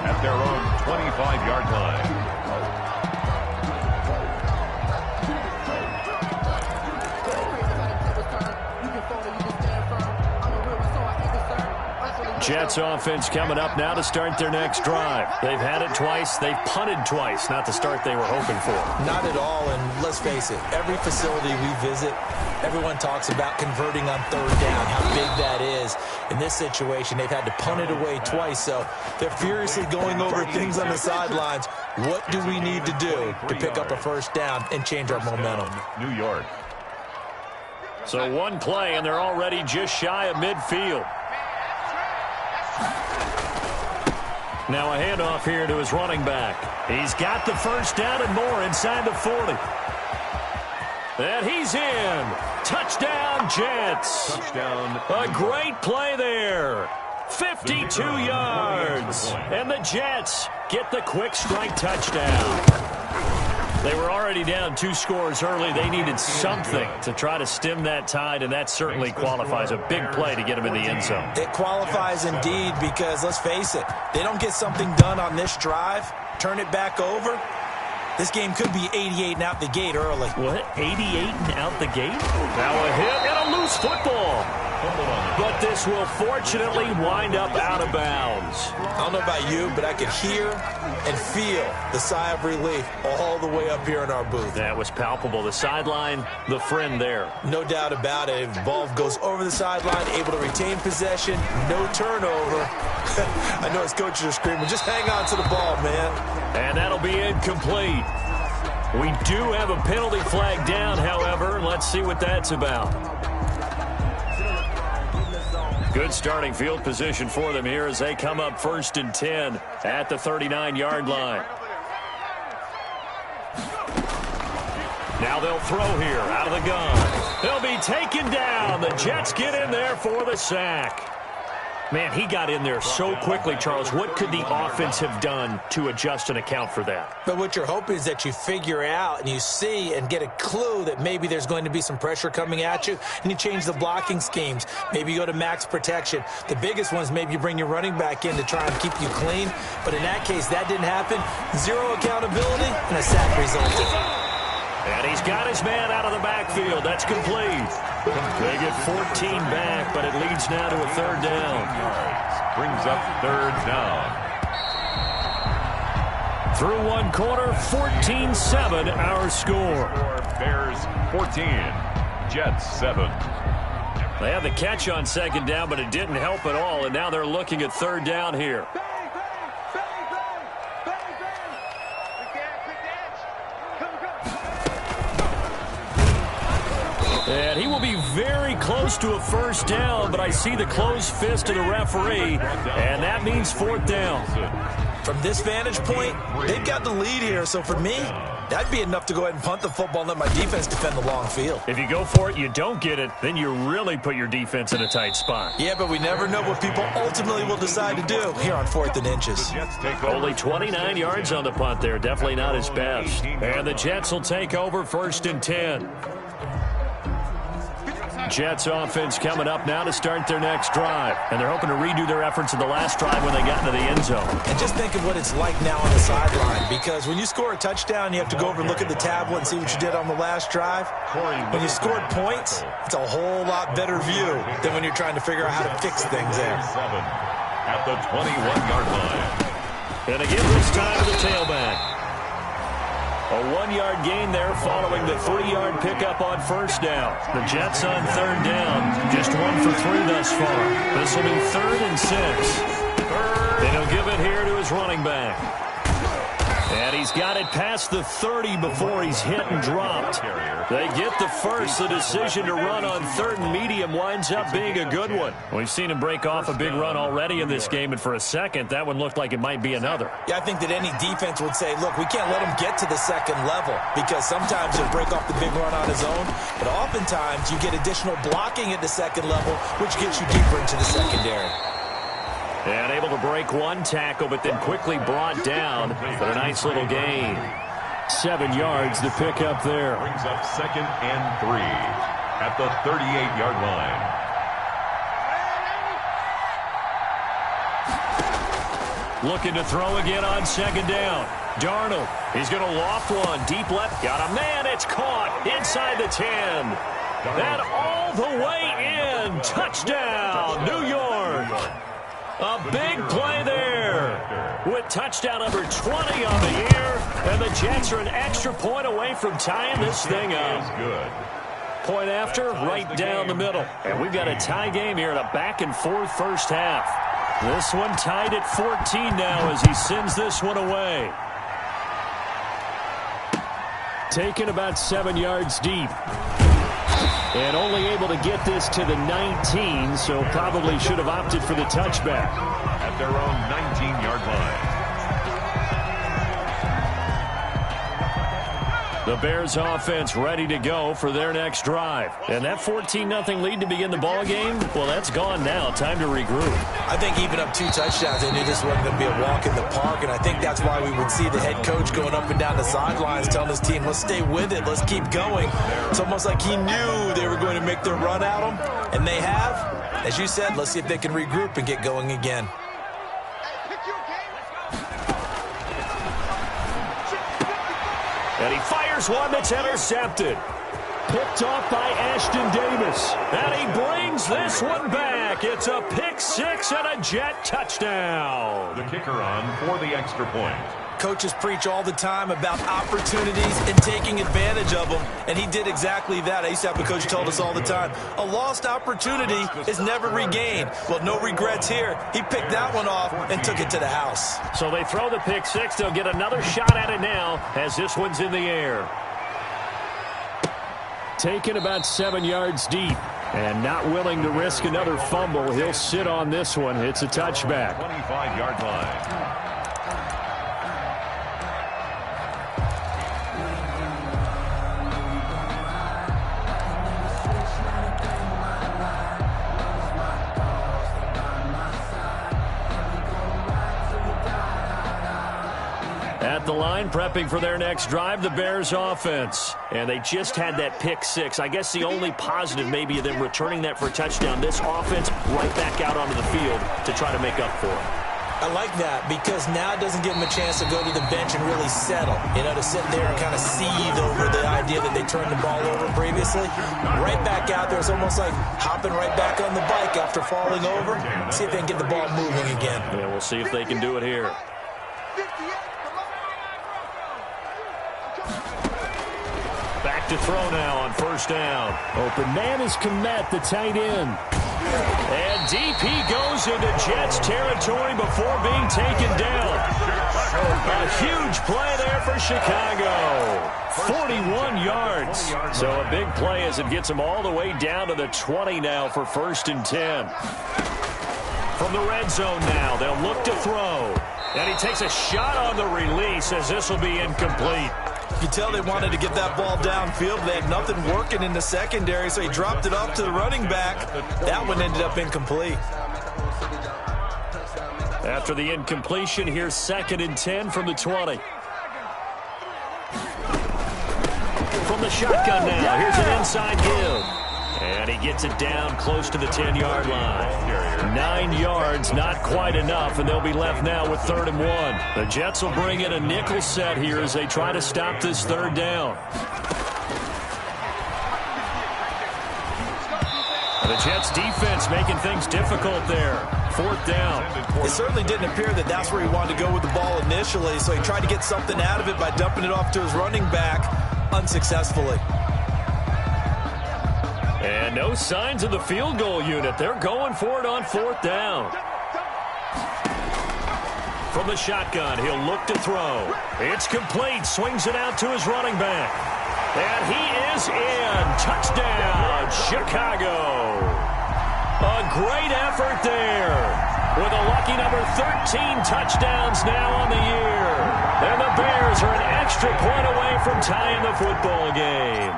[SPEAKER 2] At their own 25-yard line.
[SPEAKER 1] Jets offense coming up now to start their next drive. They've had it twice. They've punted twice. Not the start they were hoping for.
[SPEAKER 3] Not at all, and let's face it, every facility we visit, everyone talks about converting on third down, how big that is. In this situation, they've had to punt it away twice, so they're furiously going over things on the sidelines. What do we need to do to pick up a first down and change our momentum?
[SPEAKER 2] New York.
[SPEAKER 1] So one play, and they're already just shy of midfield. Now a handoff here to his running back. He's got the first down and more inside the 40. And he's in. Touchdown, Jets.
[SPEAKER 2] Touchdown.
[SPEAKER 1] A great play there. 52 yards. And the Jets get the quick strike touchdown. They were already down 2 scores early. They needed something to try to stem that tide, and that certainly qualifies. A big play to get them in the end zone.
[SPEAKER 3] It qualifies indeed because, let's face it, they don't get something done on this drive, turn it back over, this game could be 88 and out the gate early.
[SPEAKER 1] What? 88 and out the gate? Now a hit and a loose football. But this will fortunately wind up out of bounds.
[SPEAKER 3] I don't know about you, but I could hear and feel the sigh of relief all the way up here in our booth.
[SPEAKER 1] That was palpable. The sideline, the friend there.
[SPEAKER 3] No doubt about it. If the ball goes over the sideline, able to retain possession, no turnover. I know his coaches are screaming, just hang on to the ball, man.
[SPEAKER 1] And that'll be incomplete. We do have a penalty flag down, however. Let's see what that's about. Good starting field position for them here as they come up 1st and 10 at the 39-yard line. Now they'll throw here out of the gun. They'll be taken down. The Jets get in there for the sack. Man, he got in there so quickly, Charles. What could the offense have done to adjust and account for that?
[SPEAKER 3] But what you're hoping is that you figure out and you see and get a clue that maybe there's going to be some pressure coming at you, and you change the blocking schemes. Maybe you go to max protection. The biggest ones, maybe you bring your running back in to try and keep you clean. But in that case, that didn't happen. Zero accountability, and a sack resulted.
[SPEAKER 1] And he's got his man out of the backfield. That's complete. They get 14 back, but it leads now to a 3rd down.
[SPEAKER 2] Brings up 3rd down.
[SPEAKER 1] Through one quarter, 14-7 our score.
[SPEAKER 2] Bears 14, Jets 7.
[SPEAKER 1] They had the catch on 2nd down, but it didn't help at all, and now they're looking at 3rd down here. And he will be very close to a 1st down, but I see the closed fist of the referee, and that means 4th down.
[SPEAKER 3] From this vantage point, they've got the lead here, so for me, that'd be enough to go ahead and punt the football and let my defense defend the long field.
[SPEAKER 1] If you go for it, you don't get it, then you really put your defense in a tight spot.
[SPEAKER 3] Yeah, but we never know what people ultimately will decide to do here on 4th and inches.
[SPEAKER 1] Only 29 yards on the punt there, definitely not his best. And the Jets will take over 1st and 10. Jets offense coming up now to start their next drive. And they're hoping to redo their efforts in the last drive when they got into the end zone.
[SPEAKER 3] And just think of what it's like now on the sideline, because when you score a touchdown, you have to go over and look at the tablet and see what you did on the last drive. When you scored points, it's a whole lot better view than when you're trying to figure out how to fix things there.
[SPEAKER 2] At the 21-yard line.
[SPEAKER 1] And again, this time to the tailback. A 1-yard gain there following the 3-yard pickup on 1st down. The Jets on 3rd down. Just 1 for 3 thus far. This will be 3rd and 6. And he'll give it here to his running back. And he's got it past the 30 before he's hit and dropped. They get the first. The decision to run on 3rd and medium winds up being a good one. We've seen him break off a big run already in this game, and for a second, that one looked like it might be another.
[SPEAKER 3] Yeah, I think that any defense would say, look, we can't let him get to the 2nd level, because sometimes he'll break off the big run on his own, but oftentimes you get additional blocking at the 2nd level, which gets you deeper into the secondary.
[SPEAKER 1] And able to break one tackle, but then quickly brought down for a nice little gain. 7 yards to pick up there.
[SPEAKER 2] Brings up 2nd and 3 at the 38-yard line.
[SPEAKER 1] Looking to throw again on 2nd down. Darnold, he's going to loft one. Deep left, got a man. It's caught inside the 10. And all the way in. Touchdown, New York. A big play there with touchdown number 20 on the year, and the Jets are an extra point away from tying this thing up. Point after, right down the middle. And we've got a tie game here in a back-and-forth first half. This one tied at 14 now as he sends this one away. Taken about 7 yards deep. And only able to get this to the 19, so probably should have opted for the touchback.
[SPEAKER 2] At their own 19-yard line.
[SPEAKER 1] The Bears offense ready to go for their next drive. And that 14-0 lead to begin the ball game, well, that's gone now. Time to regroup.
[SPEAKER 3] I think even up 2 touchdowns, they knew this wasn't going to be a walk in the park, and I think that's why we would see the head coach going up and down the sidelines telling his team, let's stay with it, let's keep going. It's almost like he knew they were going to make their run at him, and they have. As you said, let's see if they can regroup and get going again.
[SPEAKER 1] And he fires one that's intercepted. Picked off by Ashton Davis. And he brings this one back. It's a pick 6 and a Jet touchdown.
[SPEAKER 2] The kicker on for the extra point.
[SPEAKER 3] Coaches preach all the time about opportunities and taking advantage of them, and he did exactly that. I used to have a coach told us all the time, a lost opportunity is never regained. Well, no regrets here. He picked that one off and took it to the house.
[SPEAKER 1] So they throw the pick 6. They'll get another shot at it now as this one's in the air. Taken about 7 yards deep. And not willing to risk another fumble. He'll sit on this one. It's a touchback.
[SPEAKER 2] 25-yard line.
[SPEAKER 1] At the line, prepping for their next drive, the Bears offense. And they just had that pick 6. I guess the only positive maybe of them returning that for a touchdown. This offense right back out onto the field to try to make up for it.
[SPEAKER 3] I like that because now it doesn't give them a chance to go to the bench and really settle. You know, to sit there and kind of seethe over the idea that they turned the ball over previously. Right back out there. It's almost like hopping right back on the bike after falling over. See if they can get the ball moving again.
[SPEAKER 1] Yeah, we'll see if they can do it here. Back to throw now on first down. Open man is Kmet, the tight end. And deep he goes into Jets territory before being taken down. A huge play there for Chicago. 41 yards. So a big play as it gets them all the way down to the 20 now for 1st and 10. From the red zone now, they'll look to throw. And he takes a shot on the release as this will be incomplete.
[SPEAKER 3] You tell they wanted to get that ball downfield. They had nothing working in the secondary, so he dropped it off to the running back. That one ended up incomplete.
[SPEAKER 1] After the incompletion, here's 2nd and 10 from the 20. From the shotgun now, here's an inside give. And he gets it down close to the 10-yard line. 9 yards, not quite enough, and they'll be left now with 3rd and 1. The Jets will bring in a nickel set here as they try to stop this 3rd down. The Jets defense making things difficult there. 4th down.
[SPEAKER 3] It certainly didn't appear that that's where he wanted to go with the ball initially, so he tried to get something out of it by dumping it off to his running back unsuccessfully.
[SPEAKER 1] And no signs of the field goal unit. They're going for it on 4th down. From the shotgun, he'll look to throw. It's complete. Swings it out to his running back. And he is in. Touchdown, Chicago. A great effort there. With a lucky number 13 touchdowns now on the year. And the Bears are an extra point away from tying the football game.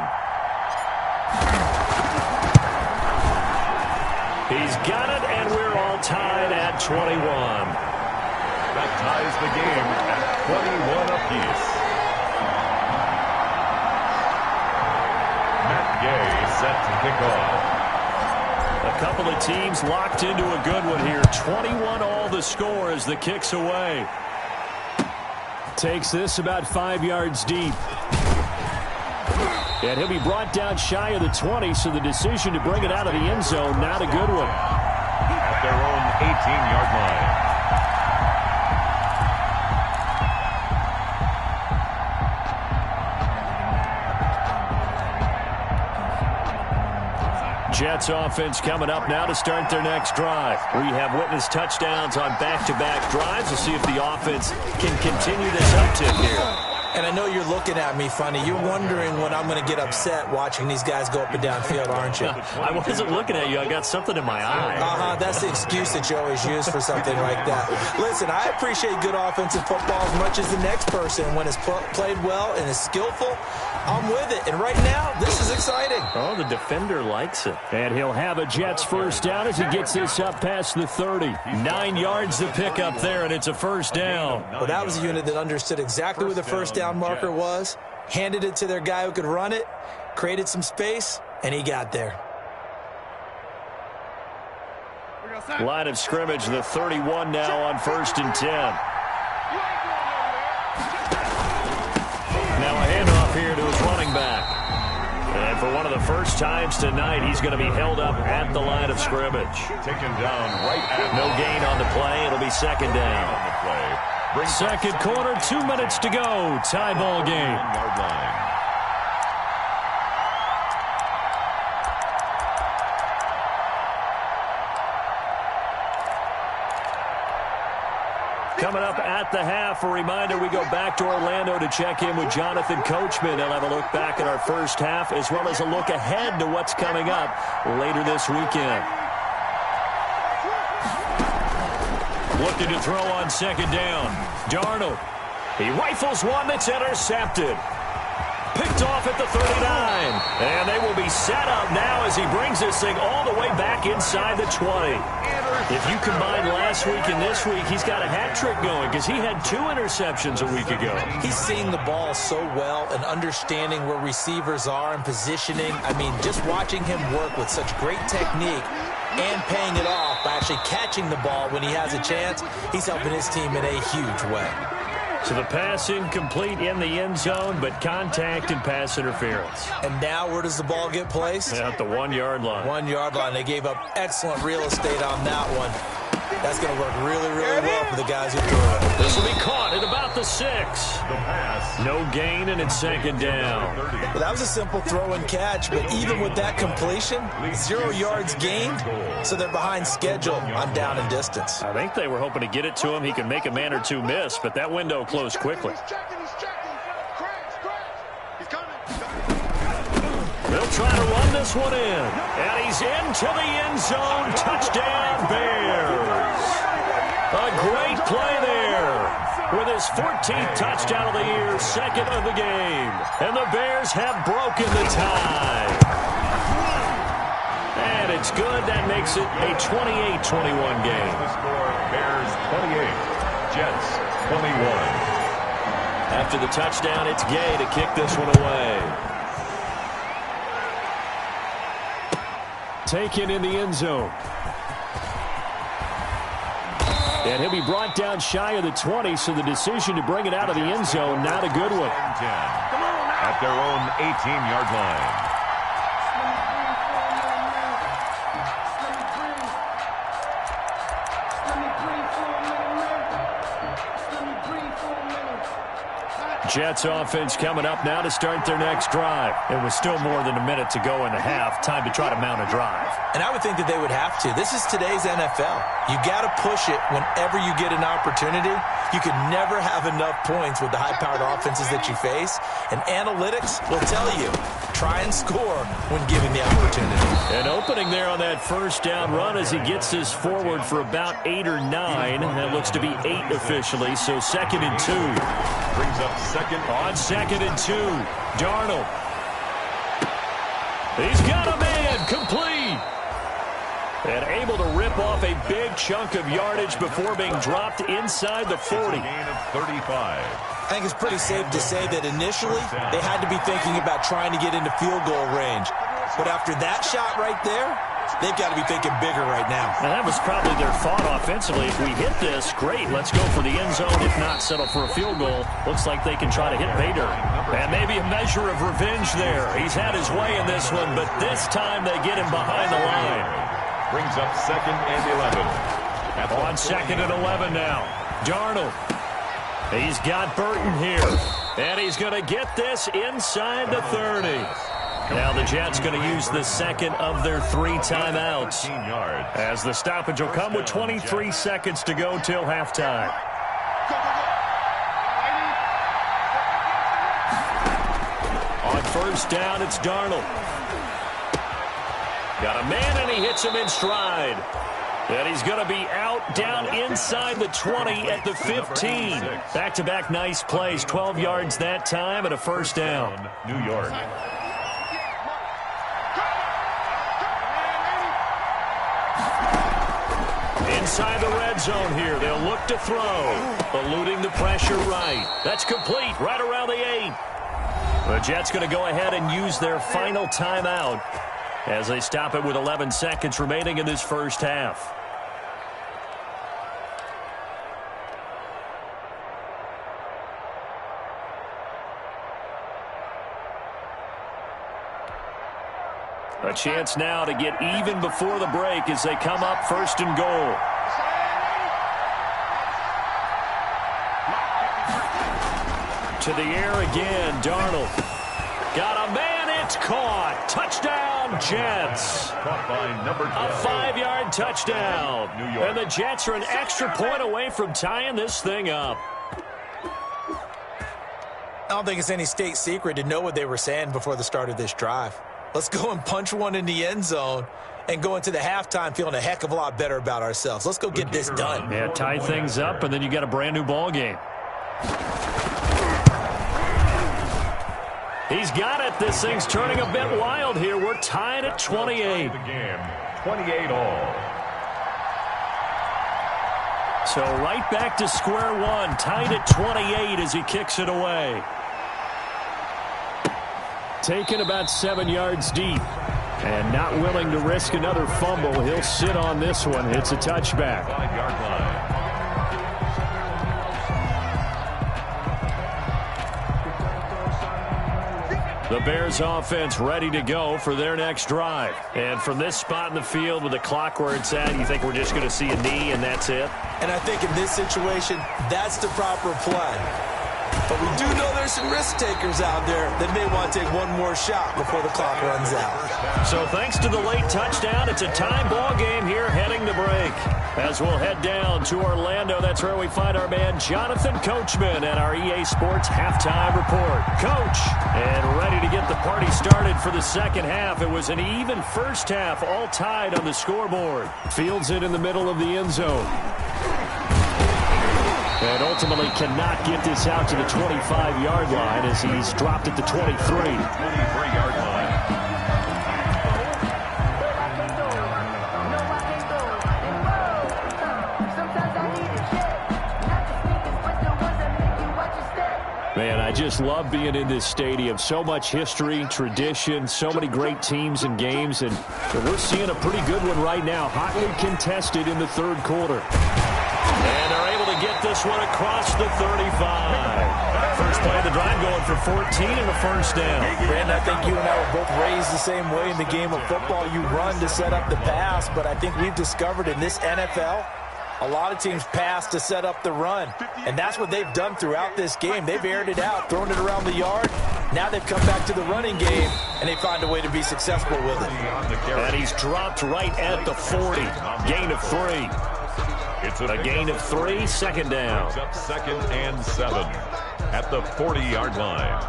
[SPEAKER 1] He's got it, and we're all tied at 21.
[SPEAKER 2] That ties the game at 21 apiece. Matt Gay set to kick off.
[SPEAKER 1] A couple of teams locked into a good one here. 21 all the score as the kick's away. Takes this about 5 yards deep. And he'll be brought down shy of the 20, so the decision to bring it out of the end zone, not a good one.
[SPEAKER 2] At their own 18-yard line.
[SPEAKER 1] Jets offense coming up now to start their next drive. We have witnessed touchdowns on back-to-back drives. We'll see if the offense can continue this uptick here.
[SPEAKER 3] And I know you're looking at me funny. You're wondering when I'm going to get upset watching these guys go up and down field, aren't you?
[SPEAKER 1] I wasn't looking at you. I got something in my eye.
[SPEAKER 3] That's the excuse that you always use for something like that. Listen, I appreciate good offensive football as much as the next person. When it's played well and is skillful, I'm with it. And right now, this is exciting.
[SPEAKER 1] Oh, the defender likes it. And he'll have a Jets first down as he gets this up past the 30. 9 yards to pick up there, and it's a first down.
[SPEAKER 3] Well, that was a unit that understood exactly where the first down marker was, handed it to their guy who could run it, created some space, and he got there.
[SPEAKER 1] Line of scrimmage, the 31 now on 1st and 10. Now a handoff here to his running back. And for one of the first times tonight, he's going to be held up at the line of scrimmage.
[SPEAKER 2] Taken down right at
[SPEAKER 1] no gain on the play. It'll be second down.
[SPEAKER 2] on the play.
[SPEAKER 1] Second quarter, 2 minutes to go. Tie ball game.
[SPEAKER 2] Yard line.
[SPEAKER 1] Coming up at the half, a reminder, we go back to Orlando to check in with Jonathan Coachman. He'll have a look back at our first half as well as a look ahead to what's coming up later this weekend. Looking to throw on second down. Darnold. He rifles one that's intercepted. Picked off at the 39. And they will be set up now as he brings this thing all the way back inside the 20. If you combine last week and this week, he's got a hat trick going because he had 2 interceptions a week ago.
[SPEAKER 3] He's seeing the ball so well and understanding where receivers are and positioning. I mean, just watching him work with such great technique and paying it off by actually catching the ball when he has a chance, he's helping his team in a huge way.
[SPEAKER 1] So the pass incomplete in the end zone, but contact and pass interference.
[SPEAKER 3] And now where does the ball get placed?
[SPEAKER 1] At the 1 yard line.
[SPEAKER 3] 1 yard line. They gave up excellent real estate on that one. That's going to work really, really well for the guys who threw it.
[SPEAKER 1] This will be caught at about the 6.
[SPEAKER 2] The pass.
[SPEAKER 1] No gain, and it's second down.
[SPEAKER 3] Well, that was a simple throw and catch, but even with that completion, 0 yards gained, so they're behind schedule on down and distance.
[SPEAKER 1] I think they were hoping to get it to him. He could make a man or two miss, but that window closed quickly. They'll try to run this one in, and he's into the end zone. Touchdown, Bears. A great play there with his 14th touchdown of the year, second of the game. And the Bears have broken the tie. And it's good. That makes it a 28-21 game.
[SPEAKER 2] The score, Bears 28, Jets 21.
[SPEAKER 1] After the touchdown, it's Gay to kick this one away. Taken in the end zone. And he'll be brought down shy of the 20, so the decision to bring it out of the end zone, not a good one.
[SPEAKER 2] 10 at their own 18-yard line.
[SPEAKER 1] Jets offense coming up now to start their next drive. It was still more than a minute to go in the half. Time to try to mount a drive.
[SPEAKER 3] And I would think that they would have to. This is today's NFL. You got to push it whenever you get an opportunity. You can never have enough points with the high-powered offenses that you face. And analytics will tell you, try and score when given the opportunity.
[SPEAKER 1] An opening there on that first down run as he gets this forward for about 8 or 9. That looks to be 8 officially, so 2nd and 2.
[SPEAKER 2] Brings up second.
[SPEAKER 1] On 2nd and 2, Darnold. He's got a man, complete. And able to rip off a big chunk of yardage before being dropped inside the 40.
[SPEAKER 2] Gain of 35.
[SPEAKER 3] I think it's pretty safe to say that initially they had to be thinking about trying to get into field goal range. But after that shot right there, they've got to be thinking bigger right now.
[SPEAKER 1] And that was probably their thought offensively. If we hit this, great, let's go for the end zone. If not, settle for a field goal. Looks like they can try to hit Bader. And maybe a measure of revenge there. He's had his way in this one, but this time they get him behind the line.
[SPEAKER 2] Brings up 2nd and 11.
[SPEAKER 1] On 2nd and 11 now. Darnold. He's got Burton here. And he's going to get this inside the 30. Now the Jets going to use the second of their 3 timeouts, as the stoppage will come with 23 seconds to go till halftime. On 1st down, it's Darnold. Got a man, and he hits him in stride. And he's going to be out down inside the 20 at the 15. Back-to-back nice plays, 12 yards that time and a 1st down.
[SPEAKER 2] New York.
[SPEAKER 1] Inside the red zone here, they'll look to throw. Eluding the pressure right. That's complete, right around the 8. The Jets going to go ahead and use their final timeout as they stop it with 11 seconds remaining in this first half. A chance now to get even before the break as they come up 1st and goal. To the air again, Darnold. Got a man, it's caught. Touchdown, Jets.
[SPEAKER 2] Caught by number 12.
[SPEAKER 1] A 5-yard touchdown.
[SPEAKER 2] New York.
[SPEAKER 1] And the Jets are an extra point away from tying this thing up.
[SPEAKER 3] I don't think it's any state secret to know what they were saying before the start of this drive. Let's go and punch one in the end zone and go into the halftime feeling a heck of a lot better about ourselves. Let's go get this done.
[SPEAKER 1] Yeah, tie things up, and then you got a brand new ball game. He's got it. This thing's turning a bit wild here. We're tied at 28.
[SPEAKER 2] The game, 28 all.
[SPEAKER 1] So right back to square one, tied at 28 as he kicks it away. Taken about 7 yards deep. And not willing to risk another fumble. He'll sit on this one. It's a touchback.
[SPEAKER 2] 5-yard line.
[SPEAKER 1] The Bears offense ready to go for their next drive. And from this spot in the field with the clock where it's at, you think we're just going to see a knee and that's it?
[SPEAKER 3] And I think in this situation, that's the proper play. But we do know there's some risk takers out there that may want to take one more shot before the clock runs out.
[SPEAKER 1] So thanks to the late touchdown, it's a tie ball game here heading to break. As we'll head down to Orlando, that's where we find our man Jonathan Coachman at our EA Sports Halftime Report. Coach, and ready to get the party started for the second half. It was an even first half, all tied on the scoreboard. Fields it in the middle of the end zone. And ultimately cannot get this out to the 25-yard line as he's dropped at the 23.
[SPEAKER 2] 23-yard line.
[SPEAKER 1] Man, I just love being in this stadium. So much history, tradition, so many great teams and games, and we're seeing a pretty good one right now. Hotly contested in the third quarter. And they're able to get this one across the 35. First play of the drive going for 14 and a first down.
[SPEAKER 3] Brandon, I think you and I were both raised the same way in the game of football. You run to set up the pass, but I think we've discovered in this NFL, a lot of teams pass to set up the run. And that's what they've done throughout this game. They've aired it out, thrown it around the yard. Now they've come back to the running game, and they find a way to be successful with it.
[SPEAKER 1] And he's dropped right at the 40. Gain of 3.
[SPEAKER 2] It's
[SPEAKER 1] a gain of 3, second down.
[SPEAKER 2] It's up 2nd and 7 at the 40-yard line.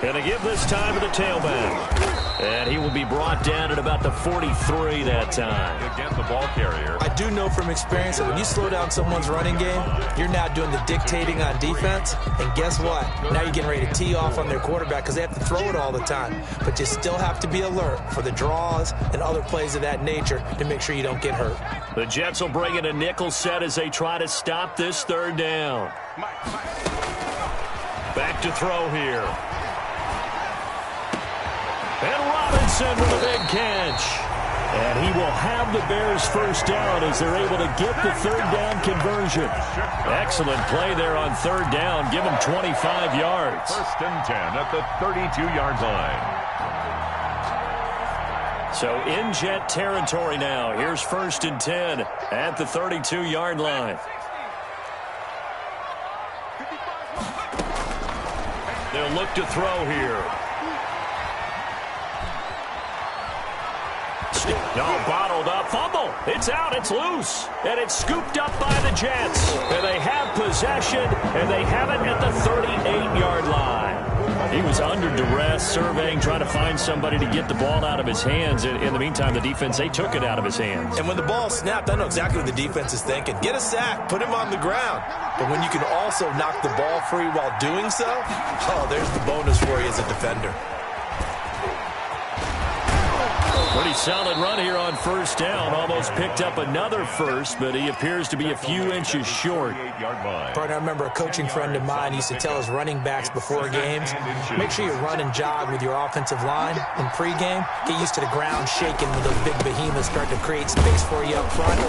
[SPEAKER 1] Going to give this time to the tailback. And he will be brought down at about the 43 that time.
[SPEAKER 2] Again, the ball carrier.
[SPEAKER 3] I do know from experience that when you slow down someone's running game, you're now doing the dictating on defense. And guess what? Now you're getting ready to tee off on their quarterback because they have to throw it all the time. But you still have to be alert for the draws and other plays of that nature to make sure you don't get hurt.
[SPEAKER 1] The Jets will bring in a nickel set as they try to stop this third down. Back to throw here. And Robinson with a big catch. And he will have the Bears first down as they're able to get the third down conversion. Excellent play there on third down. Give him 25 yards.
[SPEAKER 2] First and 10 at the 32-yard line.
[SPEAKER 1] So in Jet territory now. Here's first and 10 at the 32-yard line. They'll look to throw here. No, bottled up. Fumble. It's out. It's loose. And it's scooped up by the Jets. And they have possession, and they have it at the 38-yard line. He was under duress, surveying, trying to find somebody to get the ball out of his hands. In the meantime, the defense, they took it out of his hands.
[SPEAKER 3] And when the ball snapped, I know exactly what the defense is thinking. Get a sack. Put him on the ground. But when you can also knock the ball free while doing so, oh, there's the bonus for you as a defender.
[SPEAKER 1] Pretty solid run here on first down. Almost picked up another first, but he appears to be a few inches short.
[SPEAKER 3] Partner, I remember a coaching friend of mine used to tell his running backs before games, make sure you run and jog with your offensive line in pregame. Get used to the ground shaking when those big behemoths start to create space for you up front.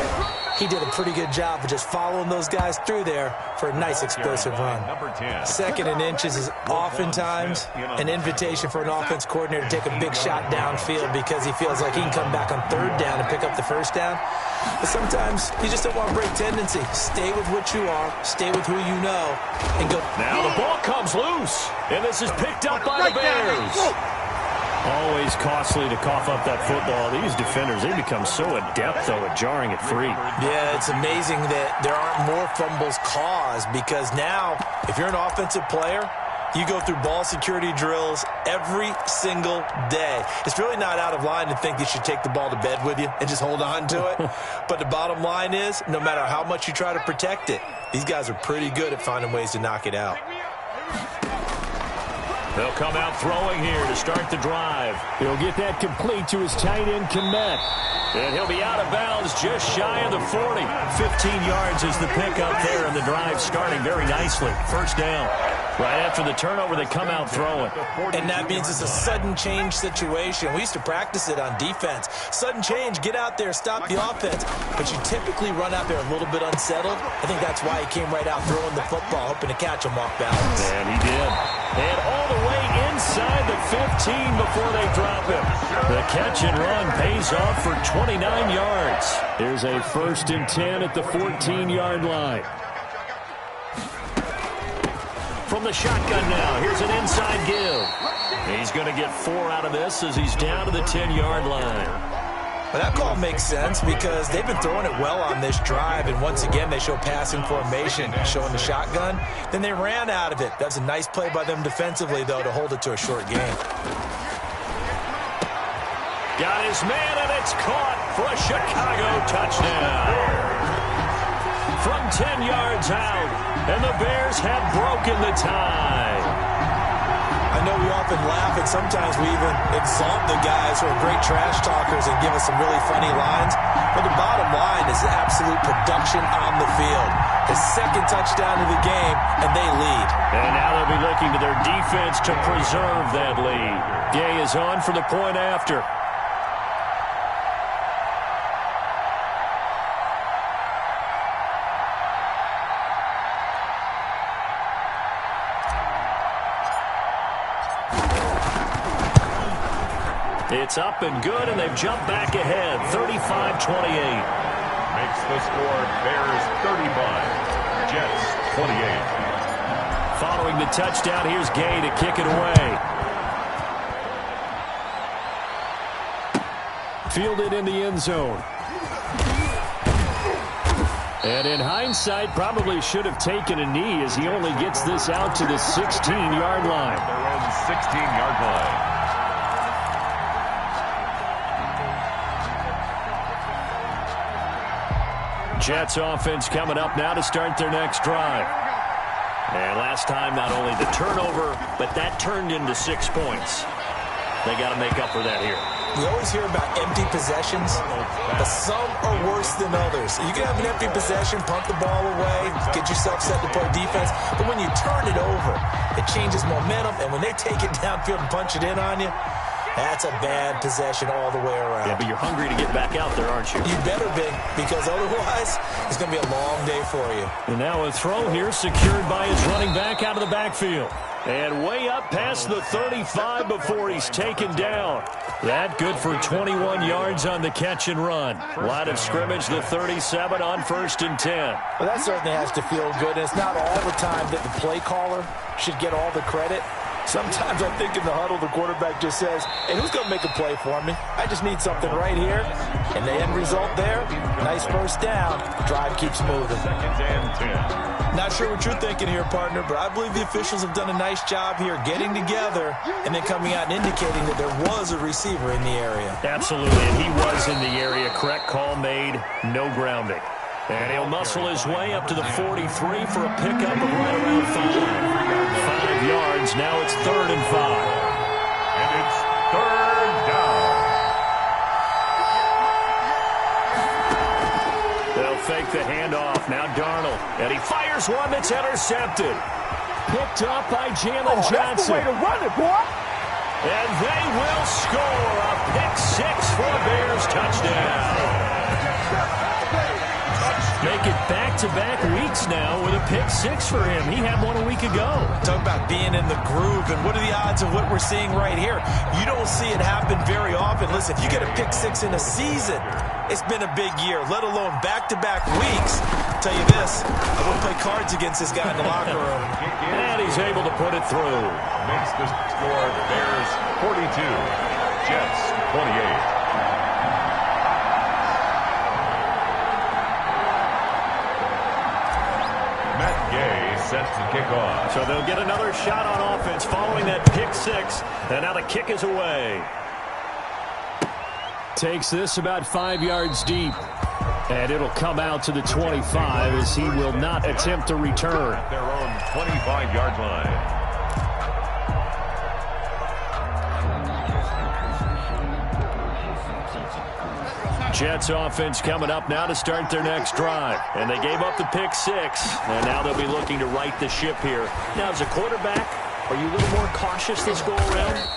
[SPEAKER 3] He did a pretty good job of just following those guys through there for a nice explosive run. Second and inches is oftentimes an invitation for an offense coordinator to take a big shot downfield because he feels like he can come back on third down and pick up the first down. But sometimes you just don't want to break tendency. Stay with what you are, stay with who you know, and go.
[SPEAKER 1] Now the ball comes loose, and this is picked up by the Bears. Always costly to cough up that football. These defenders, they become so adept, though, at jarring it free.
[SPEAKER 3] Yeah, it's amazing that there aren't more fumbles caused because now, if you're an offensive player, you go through ball security drills every single day. It's really not out of line to think you should take the ball to bed with you and just hold on to it. But the bottom line is, no matter how much you try to protect it, these guys are pretty good at finding ways to knock it out.
[SPEAKER 1] They'll come out throwing here to start the drive. He'll get that complete to his tight end, Kmet. And he'll be out of bounds just shy of the 40. 15 yards is the pickup there, and the drive starting very nicely. First down. Right after the turnover, they come out throwing.
[SPEAKER 3] And that means it's a sudden change situation. We used to practice it on defense. Sudden change, get out there, stop the offense. But you typically run out there a little bit unsettled. I think that's why he came right out throwing the football, hoping to catch him off balance.
[SPEAKER 1] And he did. And all the way inside the 15 before they drop him. The catch and run pays off for 29 yards. Here's a first and 10 at the 14-yard line. From the shotgun now, here's an inside give. He's going to get 4 out of this as he's down to the 10-yard line.
[SPEAKER 3] Well, that call makes sense because they've been throwing it well on this drive, and once again they show passing formation, showing the shotgun. Then they ran out of it. That's a nice play by them defensively, though, to hold it to a short game.
[SPEAKER 1] Got his man, and it's caught for a Chicago touchdown. From 10 yards out, and the Bears have broken the tie.
[SPEAKER 3] I know we often laugh, and sometimes we even exalt the guys who are great trash talkers and give us some really funny lines. But the bottom line is absolute production on the field. His second touchdown of the game, and they lead.
[SPEAKER 1] And now they'll be looking to their defense to preserve that lead. Gay is on for the point after. It's up and good, and they've jumped back ahead, 35-28.
[SPEAKER 2] Makes the score Bears 35, Jets 28.
[SPEAKER 1] Following the touchdown, here's Gay to kick it away. Fielded in the end zone. And in hindsight, probably should have taken a knee as he only gets this out to the 16-yard line.
[SPEAKER 2] Their own 16-yard line.
[SPEAKER 1] Jets offense coming up now to start their next drive. And last time, not only the turnover, but that turned into 6 points. They got to make up for that here.
[SPEAKER 3] We always hear about empty possessions, but some are worse than others. You can have an empty possession, punt the ball away, get yourself set to play defense, but when you turn it over, it changes momentum, and when they take it downfield and punch it in on you, That's a bad possession all the way around.
[SPEAKER 1] Yeah, but you're hungry to get back out there, aren't you?
[SPEAKER 3] You better be, because otherwise it's going to be a long day for you.
[SPEAKER 1] And now a throw here secured by his running back out of the backfield. And way up past the 35 before he's taken down. That good for 21 yards on the catch and run. Line of scrimmage, the 37 on 1st and 10.
[SPEAKER 5] Well, that certainly has to feel good. And it's not all the time that the play caller should get all the credit. Sometimes I think in the huddle, the quarterback just says, hey, who's going to make a play for me? I just need something right here. And the end result there, nice first down. Drive keeps moving.
[SPEAKER 2] 2nd and 10.
[SPEAKER 3] Not sure what you're thinking here, partner, but I believe the officials have done a nice job here getting together and then coming out and indicating that there was a receiver in the area.
[SPEAKER 1] Absolutely, and he was in the area. Correct call made, no grounding. And he'll muscle his way up to the 43 for a pickup of right around 5 yards. Now it's 3rd and 5.
[SPEAKER 2] And it's 3rd down.
[SPEAKER 1] They'll fake the handoff. Now Darnold. And he fires one that's intercepted. Picked up by Jalen Johnson.
[SPEAKER 5] That's the way to run it, boy.
[SPEAKER 1] And they will score a pick 6 for a Bears touchdown. Make it back-to-back weeks now with a pick 6 for him. He had one a week ago.
[SPEAKER 3] Talk about being in the groove, and what are the odds of what we're seeing right here? You don't see it happen very often. Listen, if you get a pick 6 in a season, it's been a big year, let alone back-to-back weeks. I'll tell you this, I wouldn't play cards against this guy in the locker room.
[SPEAKER 1] And he's able to put it through.
[SPEAKER 2] Makes the score Bears 42, Jets 28. Set to kick off.
[SPEAKER 1] So they'll get another shot on offense following that pick 6. And now the kick is away. Takes this about 5 yards deep. And it'll come out to the 25 as he will not attempt to return.
[SPEAKER 2] At their own 25-yard line.
[SPEAKER 1] Jets offense coming up now to start their next drive. And they gave up the pick 6. And now they'll be looking to right the ship here. Now, as a quarterback, are you a little more cautious this go around?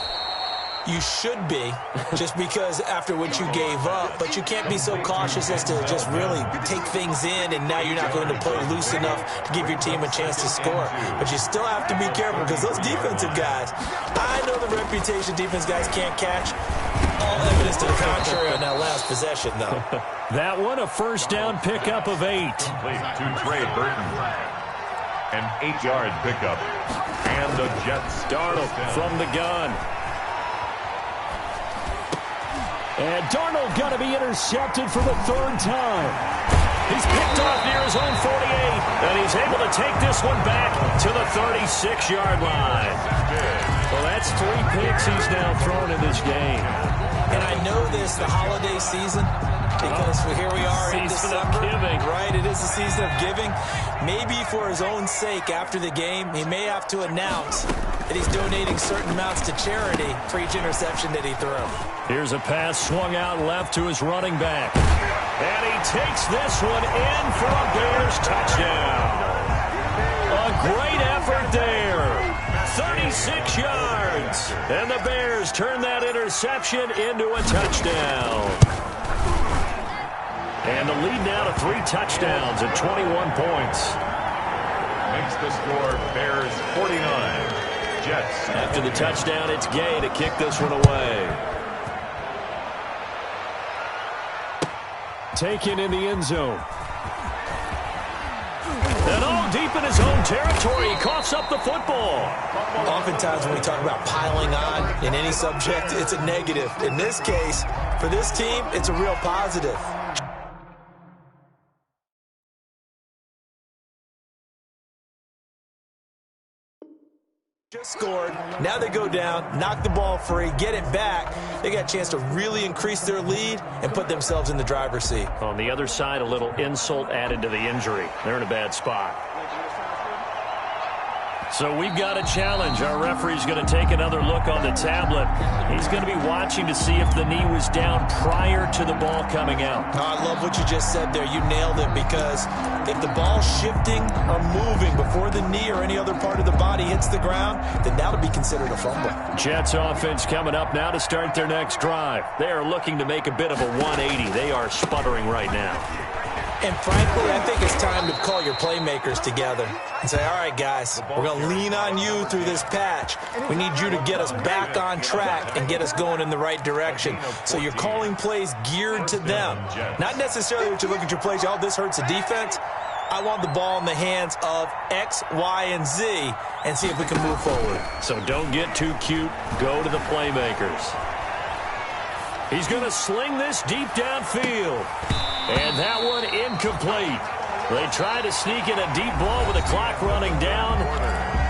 [SPEAKER 3] You should be, just because after what you gave up, but you can't be so cautious as to just really take things in, and now you're not going to play loose enough to give your team a chance to score. But you still have to be careful, because those defensive guys, I know the reputation defense guys can't catch. All evidence to the contrary on that last possession, though.
[SPEAKER 1] That one, a first down pickup of 8.
[SPEAKER 2] To Trey Burton. An 8-yard pickup. And the Jets.
[SPEAKER 1] Darnold from the gun. And Darnold going to be intercepted for the 3rd time. He's picked off near his own 48, and he's able to take this one back to the 36-yard line. Well, that's 3 picks he's now thrown in this game.
[SPEAKER 3] And I know this, the holiday season, because here we are in December. Right, it is the season of giving. Maybe for his own sake, after the game, he may have to announce that he's donating certain amounts to charity for each interception that he threw.
[SPEAKER 1] Here's a pass swung out left to his running back. And he takes this one in for a Bears touchdown. A great effort there. 36 yards. And the Bears turn that interception into a touchdown. And the lead now to 3 touchdowns at 21 points.
[SPEAKER 2] Makes the score Bears 49. Jets.
[SPEAKER 1] After the touchdown, it's Gay to kick this one away. Taken in the end zone. And all deep in his own territory, he coughs up the football.
[SPEAKER 3] Oftentimes when we talk about piling on in any subject, it's a negative. In this case, for this team, it's a real positive. Just scored. Now they go down, knock the ball free, get it back. They got a chance to really increase their lead and put themselves in the driver's seat.
[SPEAKER 1] On the other side, a little insult added to the injury. They're in a bad spot. So we've got a challenge. Our referee's going to take another look on the tablet. He's going to be watching to see if the knee was down prior to the ball coming out.
[SPEAKER 3] I love what you just said there. You nailed it, because if the ball's shifting are moving before the knee or any other part of the body hits the ground, then that'll be considered a fumble.
[SPEAKER 1] Jets offense coming up now to start their next drive. They are looking to make a bit of a 180. They are sputtering right now.
[SPEAKER 3] And frankly, I think it's time to call your playmakers together and say, all right, guys, we're going to lean on you through this patch. We need you to get us back on track and get us going in the right direction. So you're calling plays geared to them. Not necessarily that you look at your plays, oh, this hurts the defense. I want the ball in the hands of X, Y, and Z and see if we can move forward.
[SPEAKER 1] So don't get too cute. Go to the playmakers. He's going to sling this deep downfield. And that one incomplete. They try to sneak in a deep ball with the clock running down,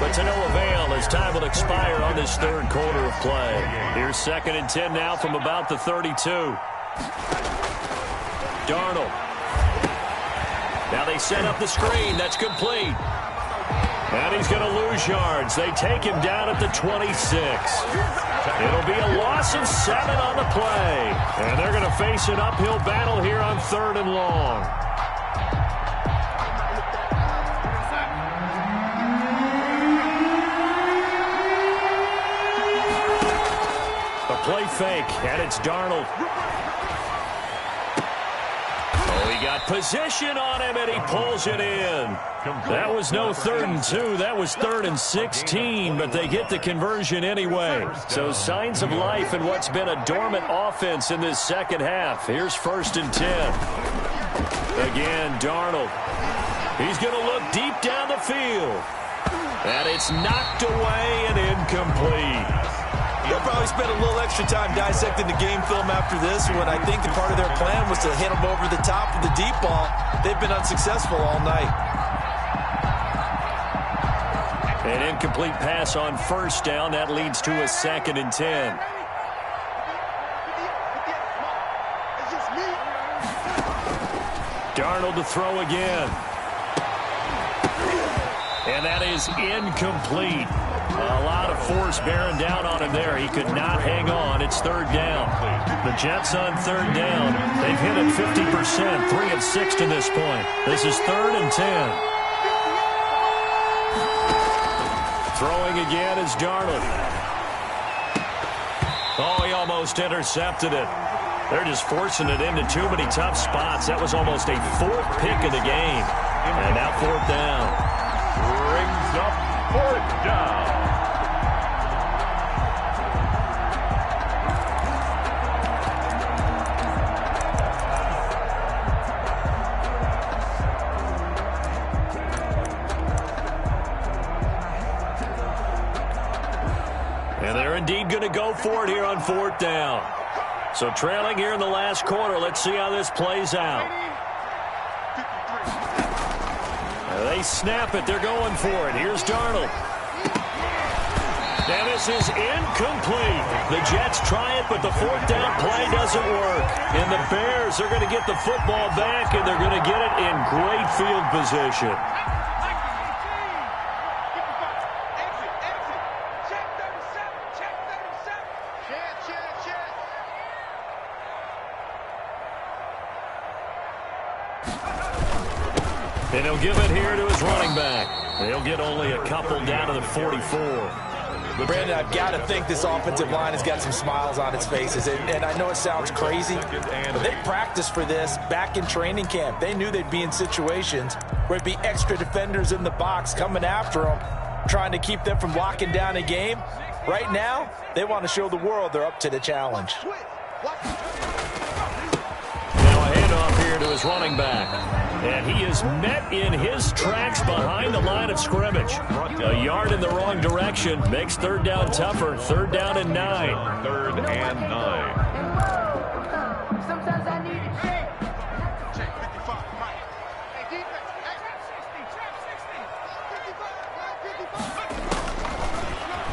[SPEAKER 1] but to no avail as time will expire on this third quarter of play. Here's 2nd and 10 now from about the 32. Darnold. Now they set up the screen. That's complete. And he's going to lose yards. They take him down at the 26. It'll be a loss of 7 on the play. And they're going to face an uphill battle here on 3rd and long. A play fake, and it's Darnold. Oh, he got position on him, and he pulls it in. That was no 3rd and 2. That was 3rd and 16, but they get the conversion anyway. So signs of life in what's been a dormant offense in this second half. Here's 1st and 10. Again, Darnold. He's going to look deep down the field. And it's knocked away and incomplete.
[SPEAKER 3] They'll probably spend a little extra time dissecting the game film after this when I think the part of their plan was to hit them over the top of the deep ball. They've been unsuccessful all night.
[SPEAKER 1] An incomplete pass on 1st down. That leads to a 2nd and 10. Darnold to throw again. And that is incomplete. A lot of force bearing down on him there. He could not hang on. It's 3rd down. The Jets on 3rd down. They've hit it 50%, 3 of 6 to this point. This is 3rd and 10. Throwing again is Darnold. Oh, he almost intercepted it. They're just forcing it into too many tough spots. That was almost a 4th pick of the game. And now 4th down.
[SPEAKER 2] Brings up 4th down.
[SPEAKER 1] And they're indeed going to go for it here on 4th down. So trailing here in the last quarter. Let's see how this plays out. They snap it. They're going for it. Here's Darnold. And this is incomplete. The Jets try it, but the 4th down play doesn't work. And the Bears are going to get the football back, and they're going to get it in great field position. And he'll give it here to his running back. They'll get only a couple down to the 44.
[SPEAKER 3] Brandon, I've got to think this offensive line has got some smiles on its faces. And I know it sounds crazy, but they practiced for this back in training camp. They knew they'd be in situations where it'd be extra defenders in the box coming after them, trying to keep them from locking down a game. Right now, they want to show the world they're up to the challenge.
[SPEAKER 1] Now a handoff here to his running back. And he is met in his tracks behind the line of scrimmage. A yard in the wrong direction makes 3rd down tougher. 3rd down and 9.
[SPEAKER 2] 3rd and 9.
[SPEAKER 6] Sometimes I need a check. Check 55.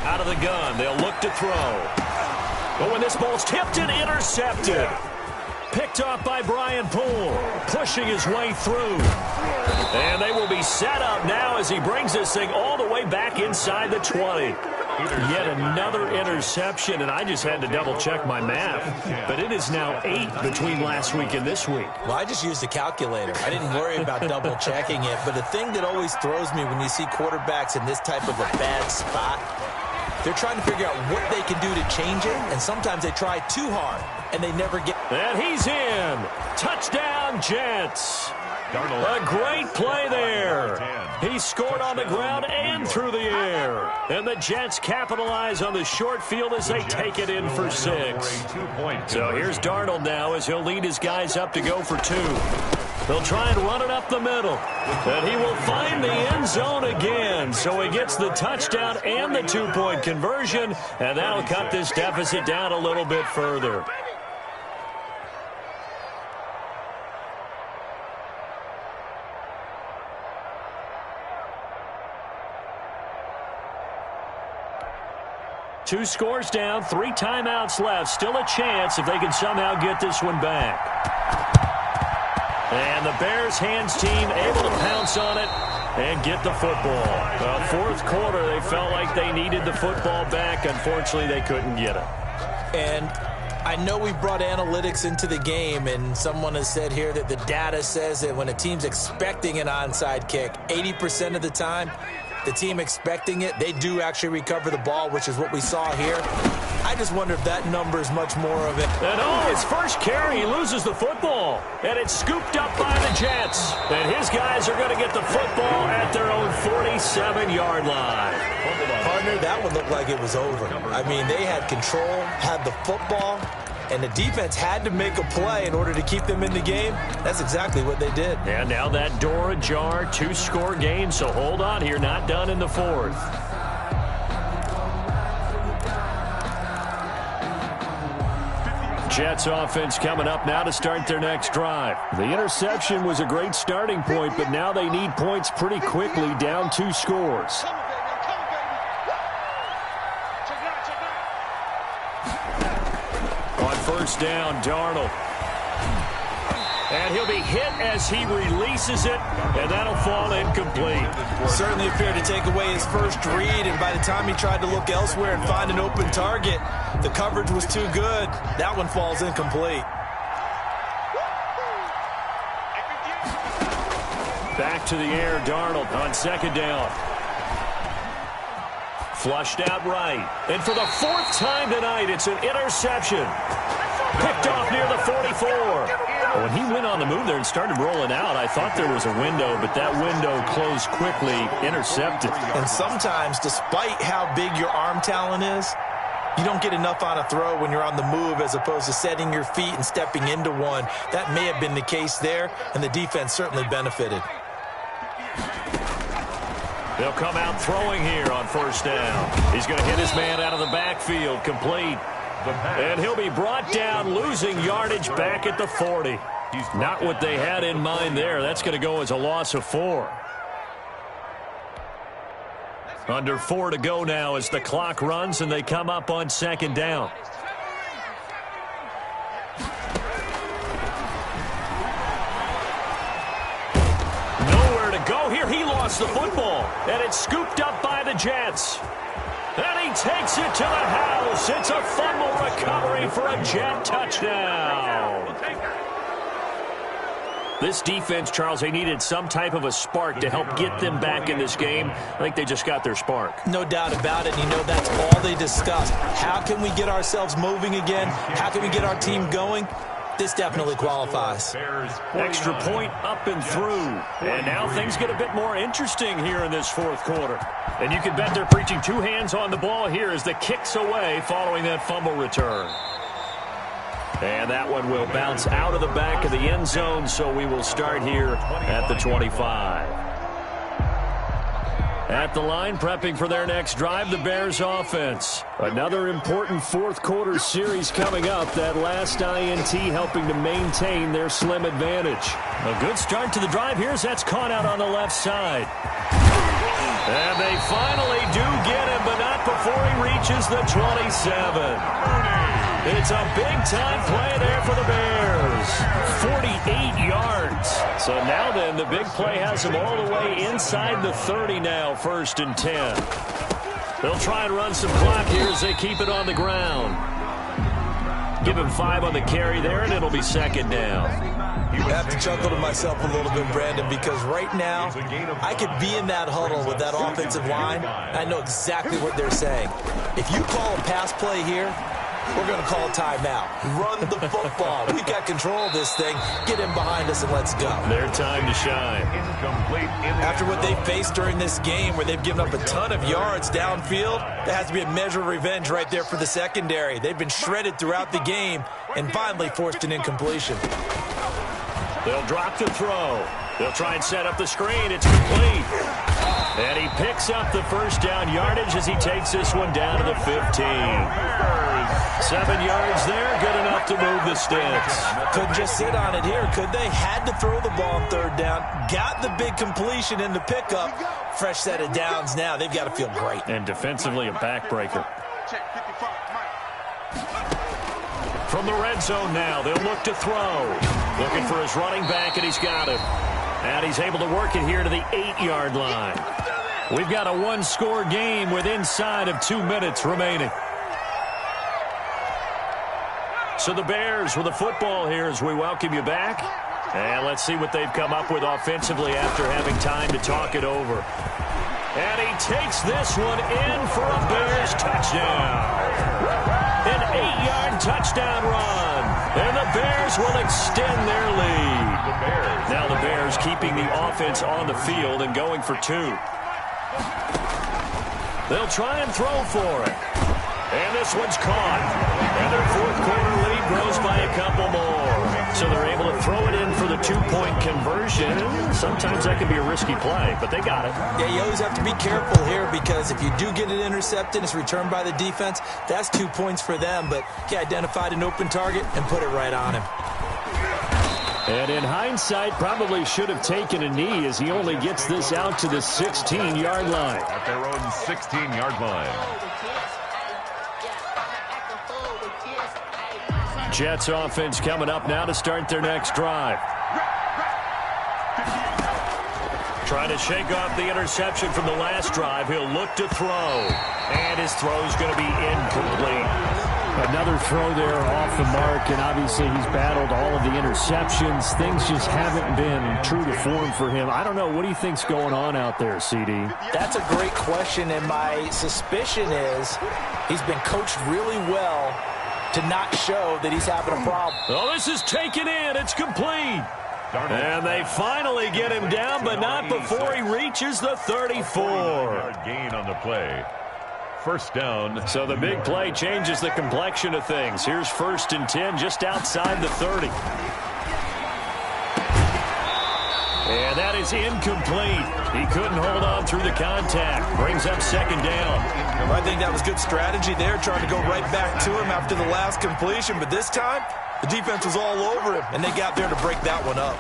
[SPEAKER 1] Out of the gun, they'll look to throw. But when this ball's tipped and intercepted. Picked off by Brian Poole, pushing his way through. And they will be set up now as he brings this thing all the way back inside the 20. Yet another interception, and I just had to double-check my math. But it is now 8 between last week and this week.
[SPEAKER 3] Well, I just used a calculator. I didn't worry about double-checking it. But the thing that always throws me when you see quarterbacks in this type of a bad spot, they're trying to figure out what they can do to change it, and sometimes they try too hard, and they never get...
[SPEAKER 1] And he's in. Touchdown, Jets. A great play there. He scored on the ground and through the air. And the Jets capitalize on the short field as they take it in for 6. So here's Darnold now as he'll lead his guys up to go for 2. They'll try and run it up the middle. And he will find the end zone again. So he gets the touchdown and the 2-point conversion. And that'll cut this deficit down a little bit further. Two scores down, 3 timeouts left. Still a chance if they can somehow get this one back. And the Bears hands team able to pounce on it and get the football. Fourth quarter, they felt like they needed the football back. Unfortunately, they couldn't get it.
[SPEAKER 3] And I know we brought analytics into the game, and someone has said here that the data says that when a team's expecting an onside kick, 80% of the time, the team expecting it, they do actually recover the ball, which is what we saw here. I just wonder if that number is much more of it.
[SPEAKER 1] And his first carry, he loses the football. And it's scooped up by the Jets. And his guys are going to get the football at their own 47-yard line.
[SPEAKER 3] Partner, that one looked like it was over. I mean, they had control, had the football, and the defense had to make a play in order to keep them in the game. That's exactly what they did.
[SPEAKER 1] And now that door ajar, 2-score game, so hold on here, not done in the 4th. Jets offense coming up now to start their next drive. The interception was a great starting point, but now they need points pretty quickly, down 2 scores. First down, Darnold. And he'll be hit as he releases it, and that'll fall incomplete.
[SPEAKER 3] Certainly appeared to take away his first read, and by the time he tried to look elsewhere and find an open target, the coverage was too good. That one falls incomplete.
[SPEAKER 1] Back to the air, Darnold on second down. Flushed out right. And for the 4th time tonight, it's an interception. Picked off near the 44. When he went on the move there and started rolling out, I thought there was a window, but that window closed quickly, intercepted.
[SPEAKER 3] And sometimes, despite how big your arm talent is, you don't get enough on a throw when you're on the move as opposed to setting your feet and stepping into one. That may have been the case there, and the defense certainly benefited.
[SPEAKER 1] They'll come out throwing here on first down. He's going to hit his man out of the backfield, complete. And he'll be brought down, losing yardage back at the 40. Not what they had in mind there. That's going to go as a loss of 4. Under 4 to go now as the clock runs and they come up on second down. Nowhere to go here. He lost the football, and it's scooped up by the Jets. And he takes it to the house. It's a fumble recovery for a Jet touchdown. This defense, Charles, they needed some type of a spark to help get them back in this game. I think they just got their spark.
[SPEAKER 3] No doubt about it. And, you know, that's all they discussed. How can we get ourselves moving again? How can we get our team going? This definitely qualifies.
[SPEAKER 1] Extra point up and through. And now things get a bit more interesting here in this 4th quarter. And you can bet they're preaching 2 hands on the ball here as the kick's away following that fumble return. And that one will bounce out of the back of the end zone, so we will start here at the 25. At the line, prepping for their next drive, the Bears offense. Another important 4th quarter series coming up. That last INT helping to maintain their slim advantage. A good start to the drive here as that's caught out on the left side. And they finally do get him, but not before he reaches the 27. It's a big-time play there for the Bears. 48 yards. So now then, the big play has him all the way inside the 30 now, 1st and 10. They'll try and run some clock here as they keep it on the ground. Give him 5 on the carry there, and it'll be second down.
[SPEAKER 3] I have to chuckle to myself a little bit, Brandon, because right now I could be in that huddle with that offensive line. I know exactly what they're saying. If you call a pass play here, we're going to call a timeout. Run the football. We've got control of this thing. Get in behind us and let's go.
[SPEAKER 1] Their time to shine.
[SPEAKER 3] After what they faced during this game where they've given up a ton of yards downfield, there has to be a measure of revenge right there for the secondary. They've been shredded throughout the game and finally forced an incompletion.
[SPEAKER 1] They'll drop to throw. They'll try and set up the screen. It's complete. And he picks up the first down yardage as he takes this one down to the 15. 7 yards there, good enough to move the sticks.
[SPEAKER 3] Couldn't just sit on it here, could they? Had to throw the ball on third down. Got the big completion in the pickup. Fresh set of downs now. They've got to feel great.
[SPEAKER 1] And defensively a backbreaker. From the red zone now, they'll look to throw. Looking for his running back, and he's got him. And he's able to work it here to the 8-yard line. We've got a one-score game with inside of 2 minutes remaining. So the Bears with the football here as we welcome you back. And let's see what they've come up with offensively after having time to talk it over. And he takes this one in for a Bears touchdown. An 8-yard touchdown run. And the Bears will extend their lead. Now the Bears keeping the offense on the field and going for 2. They'll try and throw for it. And this one's caught. And their fourth quarter lead grows by a couple more. So they're able to throw it in for the 2-point conversion. Sometimes that can be a risky play, but they got it.
[SPEAKER 3] Yeah, you always have to be careful here because if you do get it intercepted, it's returned by the defense. That's 2 points for them, but he identified an open target and put it right on him.
[SPEAKER 1] And in hindsight, probably should have taken a knee as he only gets this out to the 16-yard line.
[SPEAKER 2] At their own 16-yard line.
[SPEAKER 1] Jets offense coming up now to start their next drive. Trying to shake off the interception from the last drive. He'll look to throw. And his throw's going to be incomplete.
[SPEAKER 7] Another throw there off the mark, and obviously he's battled all of the interceptions. Things just haven't been true to form for him. I don't know. What do you think's going on out there, CD?
[SPEAKER 3] That's a great question, and my suspicion is he's been coached really well to not show that he's having a problem.
[SPEAKER 1] Oh, this is taken in. It's complete. And they finally get him down, but not before he reaches the 34.
[SPEAKER 2] Gain on the play. First down.
[SPEAKER 1] So the big play changes the complexion of things. Here's 1st and 10 just outside the 30. And that is incomplete. He couldn't hold on through the contact. Brings up 2nd down.
[SPEAKER 3] I think that was good strategy there, trying to go right back to him after the last completion. But this time, the defense was all over him, and they got there to break that one up.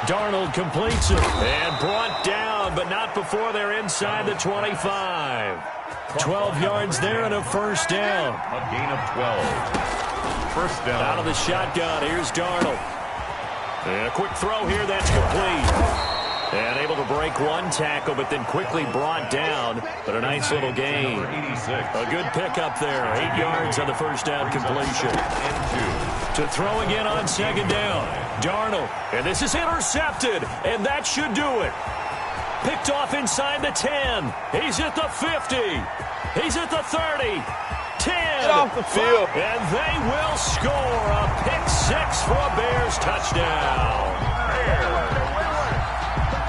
[SPEAKER 1] Darnold completes it and brought down, but not before they're inside the 25. 12 yards there and a 1st down.
[SPEAKER 2] A gain of 12. First down.
[SPEAKER 1] Out of the shotgun, here's Darnold. And a quick throw here, that's complete. And able to break one tackle, but then quickly brought down. But a nice little gain. A good pickup there. 8 yards on the 1st down completion. To throw again on 2nd down. Darnold. And this is intercepted. And that should do it. Picked off inside the 10. He's at the 50. He's at the 30. 10.
[SPEAKER 8] Get off the field.
[SPEAKER 1] And they will score a pick 6 for a Bears touchdown.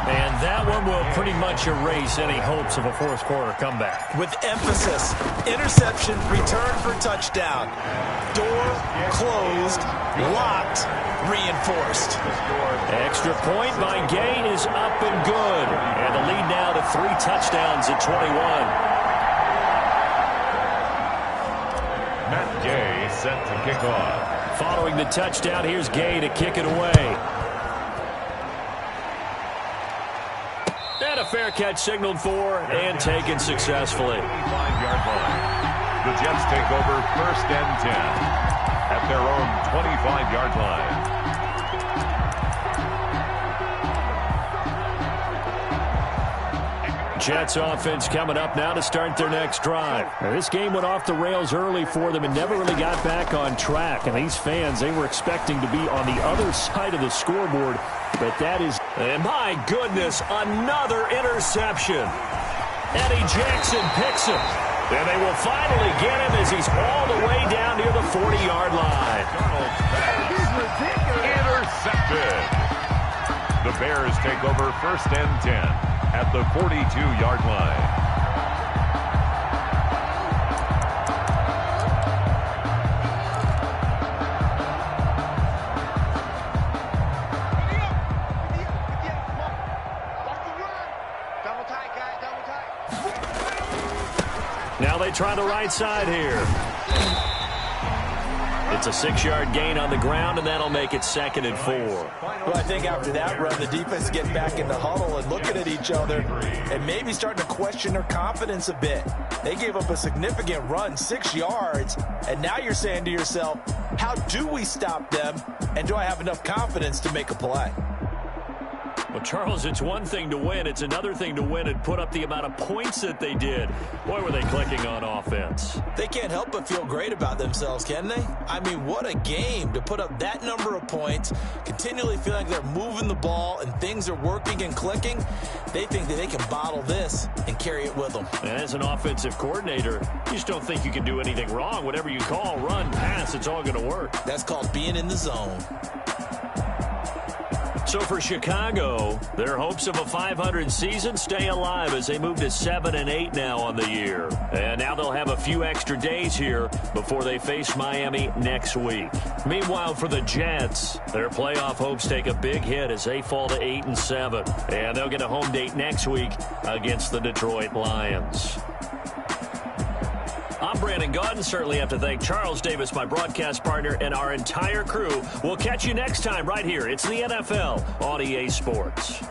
[SPEAKER 1] And that one will pretty much erase any hopes of a fourth quarter comeback.
[SPEAKER 3] With emphasis, interception, return for touchdown. Door closed, locked, reinforced.
[SPEAKER 1] Extra point by Gay is up and good. And the lead now to 3 touchdowns at 21.
[SPEAKER 2] Matt Gay set to kick off.
[SPEAKER 1] Following the touchdown, here's Gay to kick it away. And a fair catch signaled for and taken successfully.
[SPEAKER 2] 5-yard line. The Jets take over 1st and 10 at their own 25-yard line.
[SPEAKER 1] Jets offense coming up now to start their next drive.
[SPEAKER 7] Now, this game went off the rails early for them and never really got back on track. And these fans, they were expecting to be on the other side of the scoreboard. But that is...
[SPEAKER 1] And my goodness, another interception. Eddie Jackson picks him. And they will finally get him as he's all the way down near the 40-yard line.
[SPEAKER 2] Intercepted. The Bears take over 1st and 10 at the 42-yard line.
[SPEAKER 1] Now they try the right side here. It's a 6-yard gain on the ground, and that'll make it 2nd and 4.
[SPEAKER 5] Well, I think after that run, the defense get back in the huddle and looking at each other and maybe starting to question their confidence a bit. They gave up a significant run, 6 yards, and now you're saying to yourself, how do we stop them, and do I have enough confidence to make a play?
[SPEAKER 1] Well, Charles, it's one thing to win. It's another thing to win and put up the amount of points that they did. Boy, were they clicking on offense.
[SPEAKER 3] They can't help but feel great about themselves, can they? I mean, what a game to put up that number of points, continually feeling like they're moving the ball and things are working and clicking. They think that they can bottle this and carry it with them.
[SPEAKER 1] And as an offensive coordinator, you just don't think you can do anything wrong. Whatever you call, run, pass, it's all going to work.
[SPEAKER 3] That's called being in the zone.
[SPEAKER 1] So for Chicago, their hopes of a 500 season stay alive as they move to 7-8 now on the year. And now they'll have a few extra days here before they face Miami next week. Meanwhile, for the Jets, their playoff hopes take a big hit as they fall to 8-7. And they'll get a home date next week against the Detroit Lions. I'm Brandon Gaudin. Certainly have to thank Charles Davis, my broadcast partner, and our entire crew. We'll catch you next time right here. It's the NFL on EA Sports.